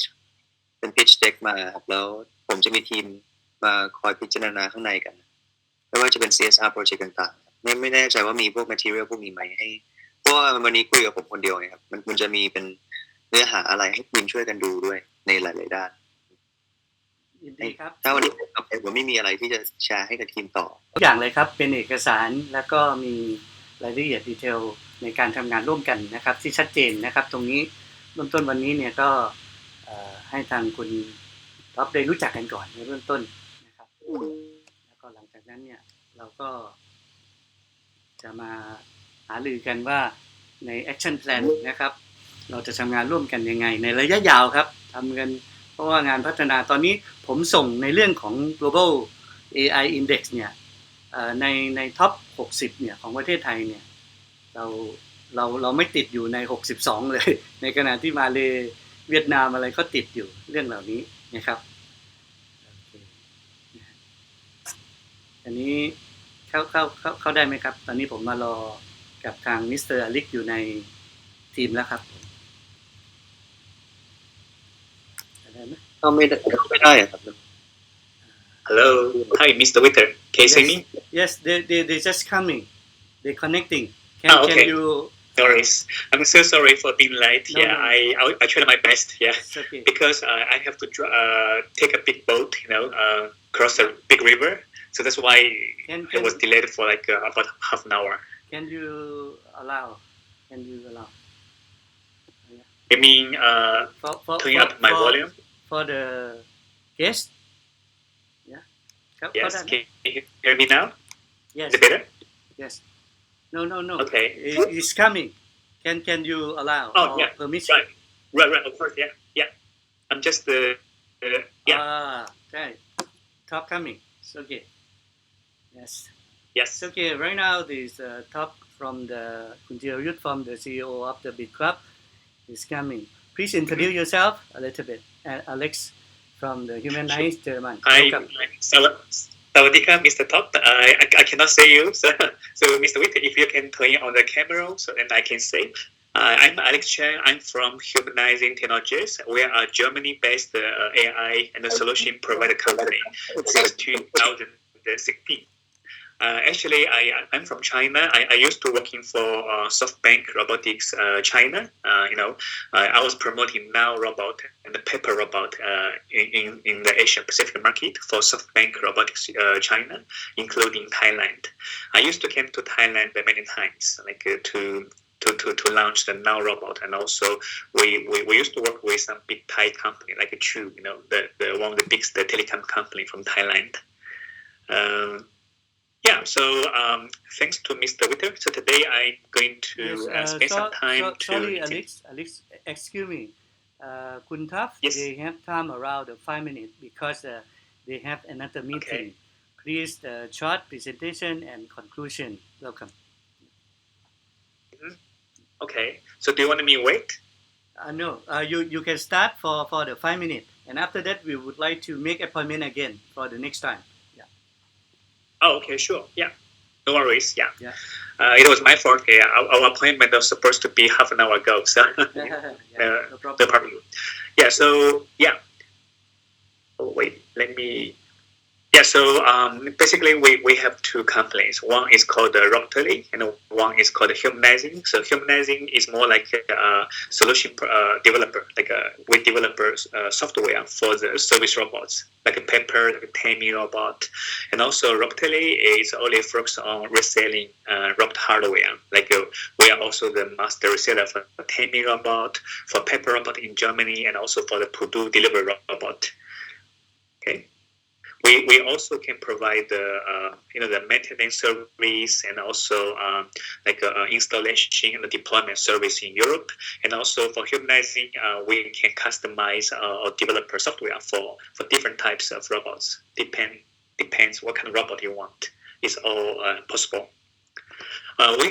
เป็น pitch deck มาครับแล้วผมจะมีทีมมาคอยพิจารณาข้างในกันไม่ว่าจะเป็น CSR project ต่างๆไม่แน่ใจว่ามีพวก material พวกนี้ไหมให้เพราะว่าวันนี้คุยกับผมคนเดียวไงครับมันจะมีเป็นเนื้อหาอะไรให้ทีมช่วยกันดูด้วยในหลายๆด้านยินดีครับถ้าวันนี้ผมไม่มีอะไรที่จะแชร์ให้กับทีมต่อทุกอย่างเลยครับเป็นเอกสารแล้วก็มีรายละเอียดดีเทลในการทำงานร่วมกันนะครับที่ชัดเจนนะครับตรงนี้เริ่มต้นวันนี้เนี่ยก็ให้ทางคุณท็อปได้รู้จักกันก่อนในเริ่มต้นนะครับแล้วก็หลังจากนั้นเนี่ยเราก็จะมาหารือกันว่าใน action plan นะครับเราจะทำงานร่วมกันยังไงในระยะยาวครับทำกันเพราะว่างานพัฒนาตอนนี้ผมส่งในเรื่องของ global AI index เนี่ยในท็อป60เนี่ยของประเทศไทยเนี่ยเราไม่ติดอยู่ใน62เลยในขณะที่มาเลเวียดนามอะไรก็ติดอยู่เรื่องเหล่านี้นะครับอันนี้เข้าได้ไหมครับตอนนี้ผมมารอกับทางมิสเตอร์อลิกอยู่ในทีมแล้วครับได้ไหมไม่ได้ครับ Hello, hi, Mr. Witter. Can you see me? Yes, they just coming. They're connecting. Okay. Can you? No worries. I'm so sorry for being late. No, yeah, no. I tried my best. Yeah, It's okay. because I have to take a big boat. Cross a big river. So that's why I was delayed for like about half an hour. Can you allow? You mean turning up my volume? For the guest? Yeah. Yes. Can you hear me now? Yes. Is it better? Yes. No. Okay. It's coming. Can you allow? Oh, yeah. Permission? Right. Of course. Yeah. I'm just yeah. Okay. Top coming. It's okay. Yes. Yes. Okay. Right now, this top from the Kunjirayut from the CEO of the Big Club is coming. Please introduce yourself a little bit. And Alex from the Human Rights German. Welcome. Sawadika, Mr. Top. I cannot say you. So Mr. Witt, if you can turn on the camera, so then I can say. I'm Alex Chen. I'm from Humanizing Technologies. We are a Germany-based AI and a solution provider company since 2016. Actually, I'm from China. I used to working for SoftBank Robotics China. I was promoting Now Robot and the Paper Robot in the Asia Pacific market for SoftBank Robotics China, including Thailand. I used to come to Thailand many times, like to launch the Now Robot, and also we used to work with some big Thai company like True, the one of the biggest telecom company from Thailand. So thanks to Mr. Witter. So today I'm going to spend some time to... Sorry, Alex, excuse me. Kun Taf, yes. They have time around 5 minutes because they have another meeting. Okay. Please, short presentation and conclusion. Welcome. Mm-hmm. Okay. So do you want me to wait? No. You can start for the 5 minutes. And after that, we would like to make appointment again for the next time. Oh, okay, sure. Yeah. No worries. Yeah. Yeah. It was my fault. Yeah. Our appointment was supposed to be half an hour ago. So no problem. No problem. Yeah. So, yeah. Oh, wait. Let me... Yeah, so basically we have two companies. One is called Rocktelly and one is called Humanizing. So Humanizing is more like a solution developer, like we develop software for the service robots, like a Pepper, like a Tammy robot. And also Rocktelly is only focused on reselling robot hardware. Like we are also the master reseller for Tammy robot, for Pepper robot in Germany, and also for the Purdue delivery robot. Okay. We also can provide the maintenance service and also installation and deployment service in Europe. And also for Humanizing, we can customize or develop software for different types of robots. Depends what kind of robot you want. It's all possible.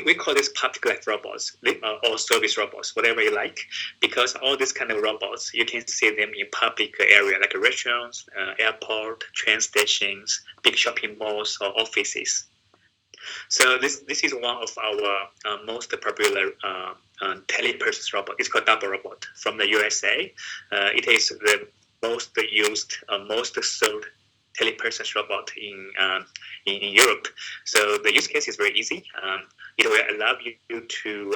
We call this public life robots or service robots, whatever you like, because all these kind of robots, you can see them in public area like restaurants, airport, train stations, big shopping malls or offices. So this is one of our most popular telepersons robot. It's called Double Robot from the USA. It is the most used, most sold telepersons robot in Europe. So the use case is very easy. It will allow you to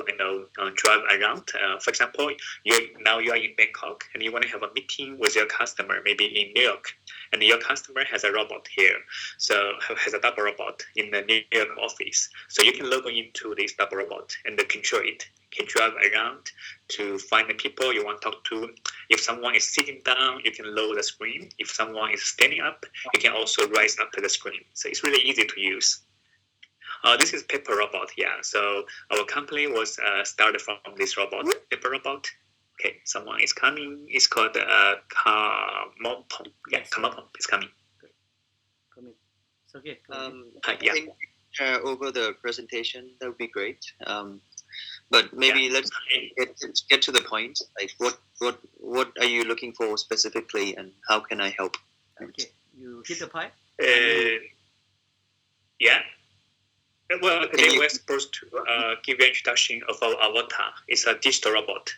drive around. For example, you are in Bangkok and you want to have a meeting with your customer, maybe in New York, and your customer has a robot here, so has a double robot in the New York office. So you can log into this double robot and control it. You can drive around to find the people you want to talk to. If someone is sitting down, you can lower the screen. If someone is standing up, you can also rise up to the screen. So it's really easy to use. This is Pepper Robot, yeah. So our company was started from this robot, Pepper Robot. Okay, someone is coming. It's called Kamopom. Yeah, Kamopom is coming. It's okay. I think over the presentation, that would be great. But maybe let's get to the point. Like, what are you looking for specifically, and how can I help? Okay, you hit the point. Yeah. Well, today we're supposed to give you an introduction of our avatar. It's a digital robot.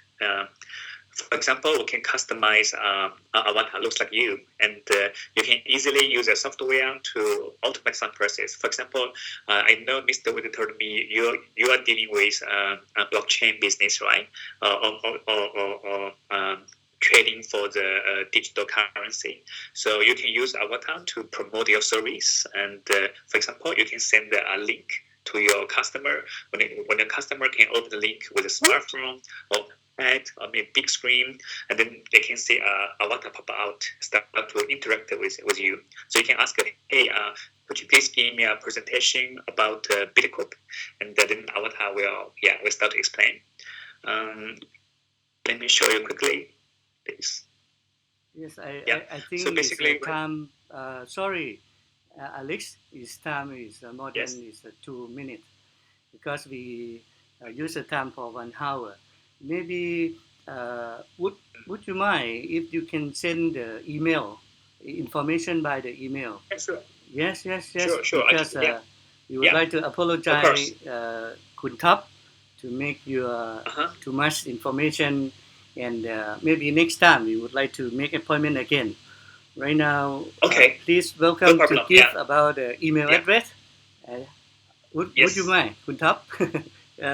For example, we can customize our avatar looks like you, and you can easily use a software to automate some process. For example, I know Mr. Wood told me you are dealing with a blockchain business, right? Or trading for the digital currency. So you can use avatar to promote your service, and for example, you can send a link to your customer. When the customer can open the link with a smartphone or iPad or maybe big screen, and then they can see avatar pop out, start to interact with you. So you can ask, hey, could you please give me a presentation about Bitcoin? And then avatar will start to explain. Let me show you quickly, please. Yes, I think So basically, time. Sorry, Alex. His time is more than 2 minutes because we use the time for 1 hour. Maybe would you mind if you can send the email information by the email? Sure. Yes. Sure. Because we would like to apologize, Kun Thap, to make you too much information, and maybe next time we would like to make appointment again. Right now, please welcome to give about the email address. Would you mind, Kun Thap?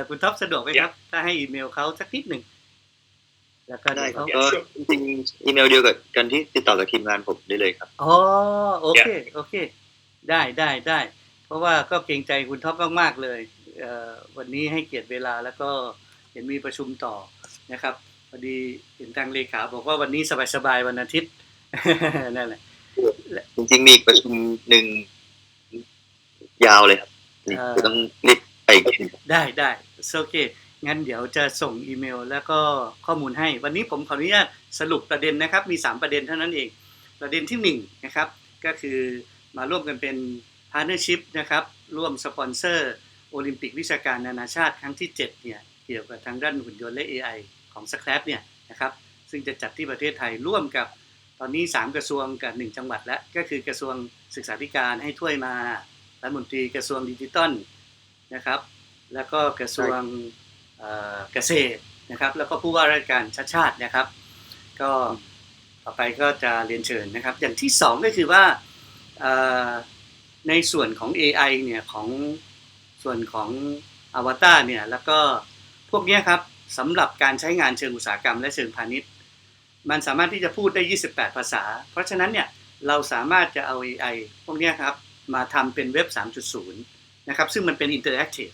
คุณท็อปสะดวกไหมครับถ้าให้อีเมลเขาสักนิดหนึ่งแล้วก็ได้ครับก็จริงๆอีเมลเดียวกันที่ติดต่อกับทีมงานผมได้เลยครับอ๋อโอเคได้เพราะว่าก็เกรงใจคุณท็อปมากๆเลยวันนี้ให้เกียรติเวลาแล้วก็เห็นมีประชุมต่อนะครับพอดีเห็นทางเลขาบอกว่าวันนี้สบายๆวันอาทิตย์นั่นแหละจริงๆมีประชุมหนึ่งยาวเลยครับจะต้องรีบไปได้โอเคงั้นเดี๋ยวจะส่งอีเมลแล้วก็ข้อมูลให้วันนี้ผมขออนุญาตสรุปประเด็นนะครับมี3ประเด็นเท่านั้นเองประเด็นที่1นะครับก็คือมาร่วมกันเป็นพาร์ทเนอร์ชิพนะครับร่วมสปอนเซอร์โอลิมปิกวิชาการนานาชาติครั้งที่7เนี่ยเกี่ยวกับทางด้านหุ่นยนต์และ AI ของ Scrap เนี่ยนะครับซึ่งจะจัดที่ประเทศไทยร่วมกับตอนนี้3กระทรวงกับ1จังหวัดและก็คือกระทรวงศึกษาธิการให้ถ้วยมารัฐมนตรีกระทรวงดิจิทัลนะครับแล้วก็กระทรวงเกษตรนะครับแล้วก็ผู้ว่าราชการชาตินะครับก็ต่อไปก็จะเรียนเชิญนะครับอย่างที่2ก็คือว่าในส่วนของ AI เนี่ยของส่วนของอวตารเนี่ยแล้วก็พวกนี้ครับสำหรับการใช้งานเชิงอุตสาหกรรมและเชิงพาณิชย์มันสามารถที่จะพูดได้28ภาษาเพราะฉะนั้นเนี่ยเราสามารถจะเอา AI พวกนี้ครับมาทำเป็นเว็บ 3.0 นะครับซึ่งมันเป็นอินเตอร์แอคทีฟ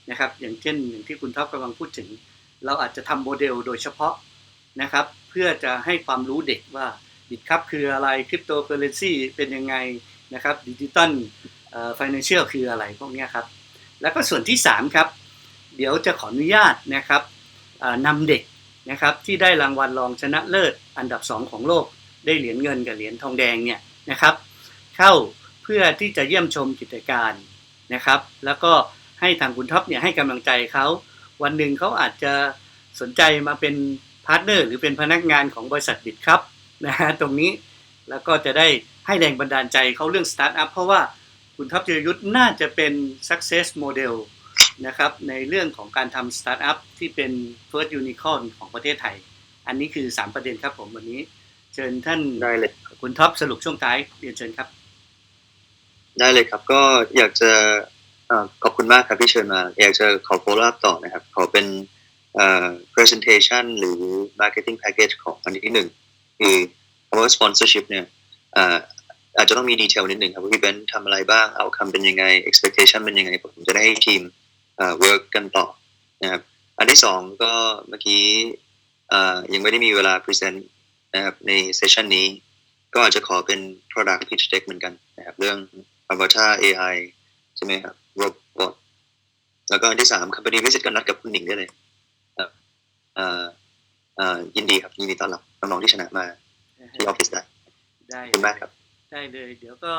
นะครับอย่างเช่นอย่างที่คุณท็อปกำลังพูดถึงเราอาจจะทำโมเดลโดยเฉพาะนะครับเพื่อจะให้ความรู้เด็กว่าบิตครับคืออะไรคริปโตเคอเรนซีเป็นยังไงนะครับดิจิตอลไฟแนนเชียลคืออะไรพวกนี้ครับแล้วก็ส่วนที่3ครับเดี๋ยวจะขออนุญาตนะครับนำเด็กนะครับที่ได้รางวัลรองชนะเลิศอันดับ2ของโลกได้เหรียญเงินกับเหรียญทองแดงเนี่ยนะครับเข้าเพื่อที่จะเยี่ยมชมกิจการนะครับแล้วก็ให้ทางคุณท็อปเนี่ยให้กำลังใจเขาวันหนึ่งเขาอาจจะสนใจมาเป็นพาร์ทเนอร์หรือเป็นพนักงานของบริษัทบิตครับนะฮะตรงนี้แล้วก็จะได้ให้แรงบันดาลใจเขาเรื่องสตาร์ทอัพเพราะว่าคุณท็อปจิรยุทธ์น่าจะเป็น success model นะครับในเรื่องของการทำสตาร์ทอัพที่เป็น first unicorn ของประเทศไทยอันนี้คือ3ประเด็นครับผมวันนี้เชิญท่านได้เลยคุณท็อปสรุปช่วงท้ายเรียนเชิญครับได้เลยครับก็อยากจะขอบคุณมากครับที่เชิญมาอยากจะขอ follow up ต่อนะครับขอเป็นpresentation หรือ marketing package ของอันที่1คือคำว่า sponsorship เนี่ยอาจจะต้องมีดีเทลนิดนึงครับว่าพี่เบนทำอะไรบ้าง outcome เป็นยังไง expectation เป็นยังไงผมจะได้ให้ทีมwork กันต่อนะครับอันที่2ก็เมื่อกี้ยังไม่ได้มีเวลา present นะครับใน session นี้ก็อาจจะขอเป็น product pitch deck เหมือนกันนะครับเรื่อง avatar AI ใช่ไหมครับ robot แล้วก็อันที่3 company visit ก็นัดกับคุณหนิงได้เลยครับยินดีครับยินดีต้อนรับน้องๆที่ชนะมาที่ออฟฟิศได้ขอบคุณมากครับได้เลยเดี๋ยวก็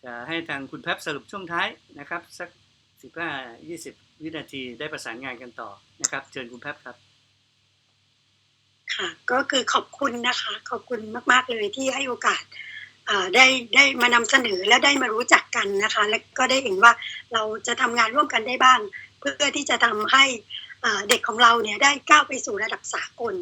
จะให้ทางคุณแพปสรุปช่วงท้ายนะครับสัก 15-20 วินาทีได้ประสานงานกันต่อนะครับเชิญคุณแพปครับค่ะก็คือขอบคุณนะคะขอบคุณมากๆเลยที่ให้โอกาสได้มานำเสนอและได้มารู้จักกันนะคะและก็ได้เห็นว่าเราจะทำงานร่วมกันได้บ้างเพื่อที่จะทำให้เด็กของเราเนี่ยได้ก้าวไปสู่ระดับสากล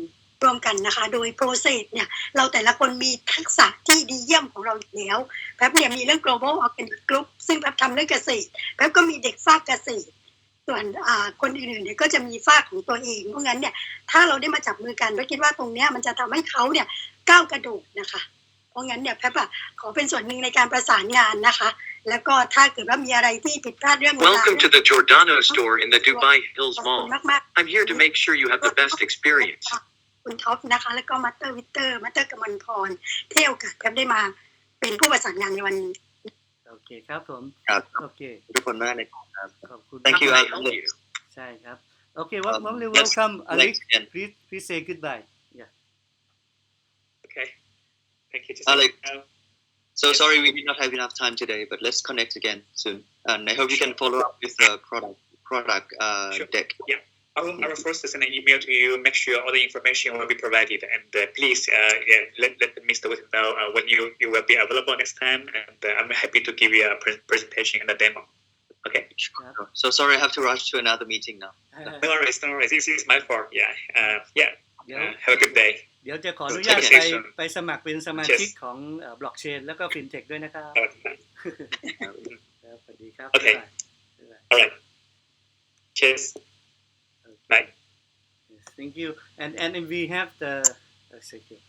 ร่วมกันนะคะโดย process เนี่ยเราแต่ละคนมีทักษะที่ดีเยี่ยมของเราอยู่แล้วแป๊บเนี่ยมีเรื่อง global organic group ซึ่งแป๊บทำเรื่องเกษตรแป๊บก็มีเด็กฝากเกษตรส่วนคนอื่นๆเนี่ยก็จะมีฝากของตัวเองเพราะงั้นเนี่ยถ้าเราได้มาจับมือกันแป๊บคิดว่าตรงเนี้ยมันจะทำให้เขาเนี่ยก้าวกระโดดนะคะเพราะงั้นเนี่ยแป๊บขอเป็นส่วนหนึ่งในการประสานงานนะคะแล้วก็ถ้าเกิดว่ามีอะไรที่ผิดพลาดเรื่องเวลา Welcome to the Giordano store in the Dubai Hills Mall. I'm here to make sure you have the best experience. คุณท็อปนะคะแล้วก็มาสเตอร์วิเตอร์กมลพรที่โอกาสแป๊บได้มาเป็นผู้ประสานงานในวันนี้โอเคครับผม ครับ โอเคทุกคนมากเลยครับ ขอบคุณ Thank you How can I help you? ใช่ครับโอเค warmly let's welcome Alex connect again. please say goodbye yeah Okay. Thank you. Alex, so sorry we did not have enough time today, but let's connect again soon. And I hope you can follow up with the product Sure. deck. I will first send an email to you, make sure all the information will be provided, and please let Mr. Wilson know when you will be available next time, and I'm happy to give you a presentation and a demo. Okay. Sure. So sorry I have to rush to another meeting now. No worries. This is my fault. Yeah. เดี๋ยว Have a good day. เดี๋ยวจะขออนุญาต Okay. ไปสมัครเป็นสมาชิกของบล็อกเชนแล้วก็ FinTech ด้วยนะครับ ครับสวัสดีครับ Okay. บ๊ายบาย All right. Cheers. Bye. Yes, thank you and we have the okay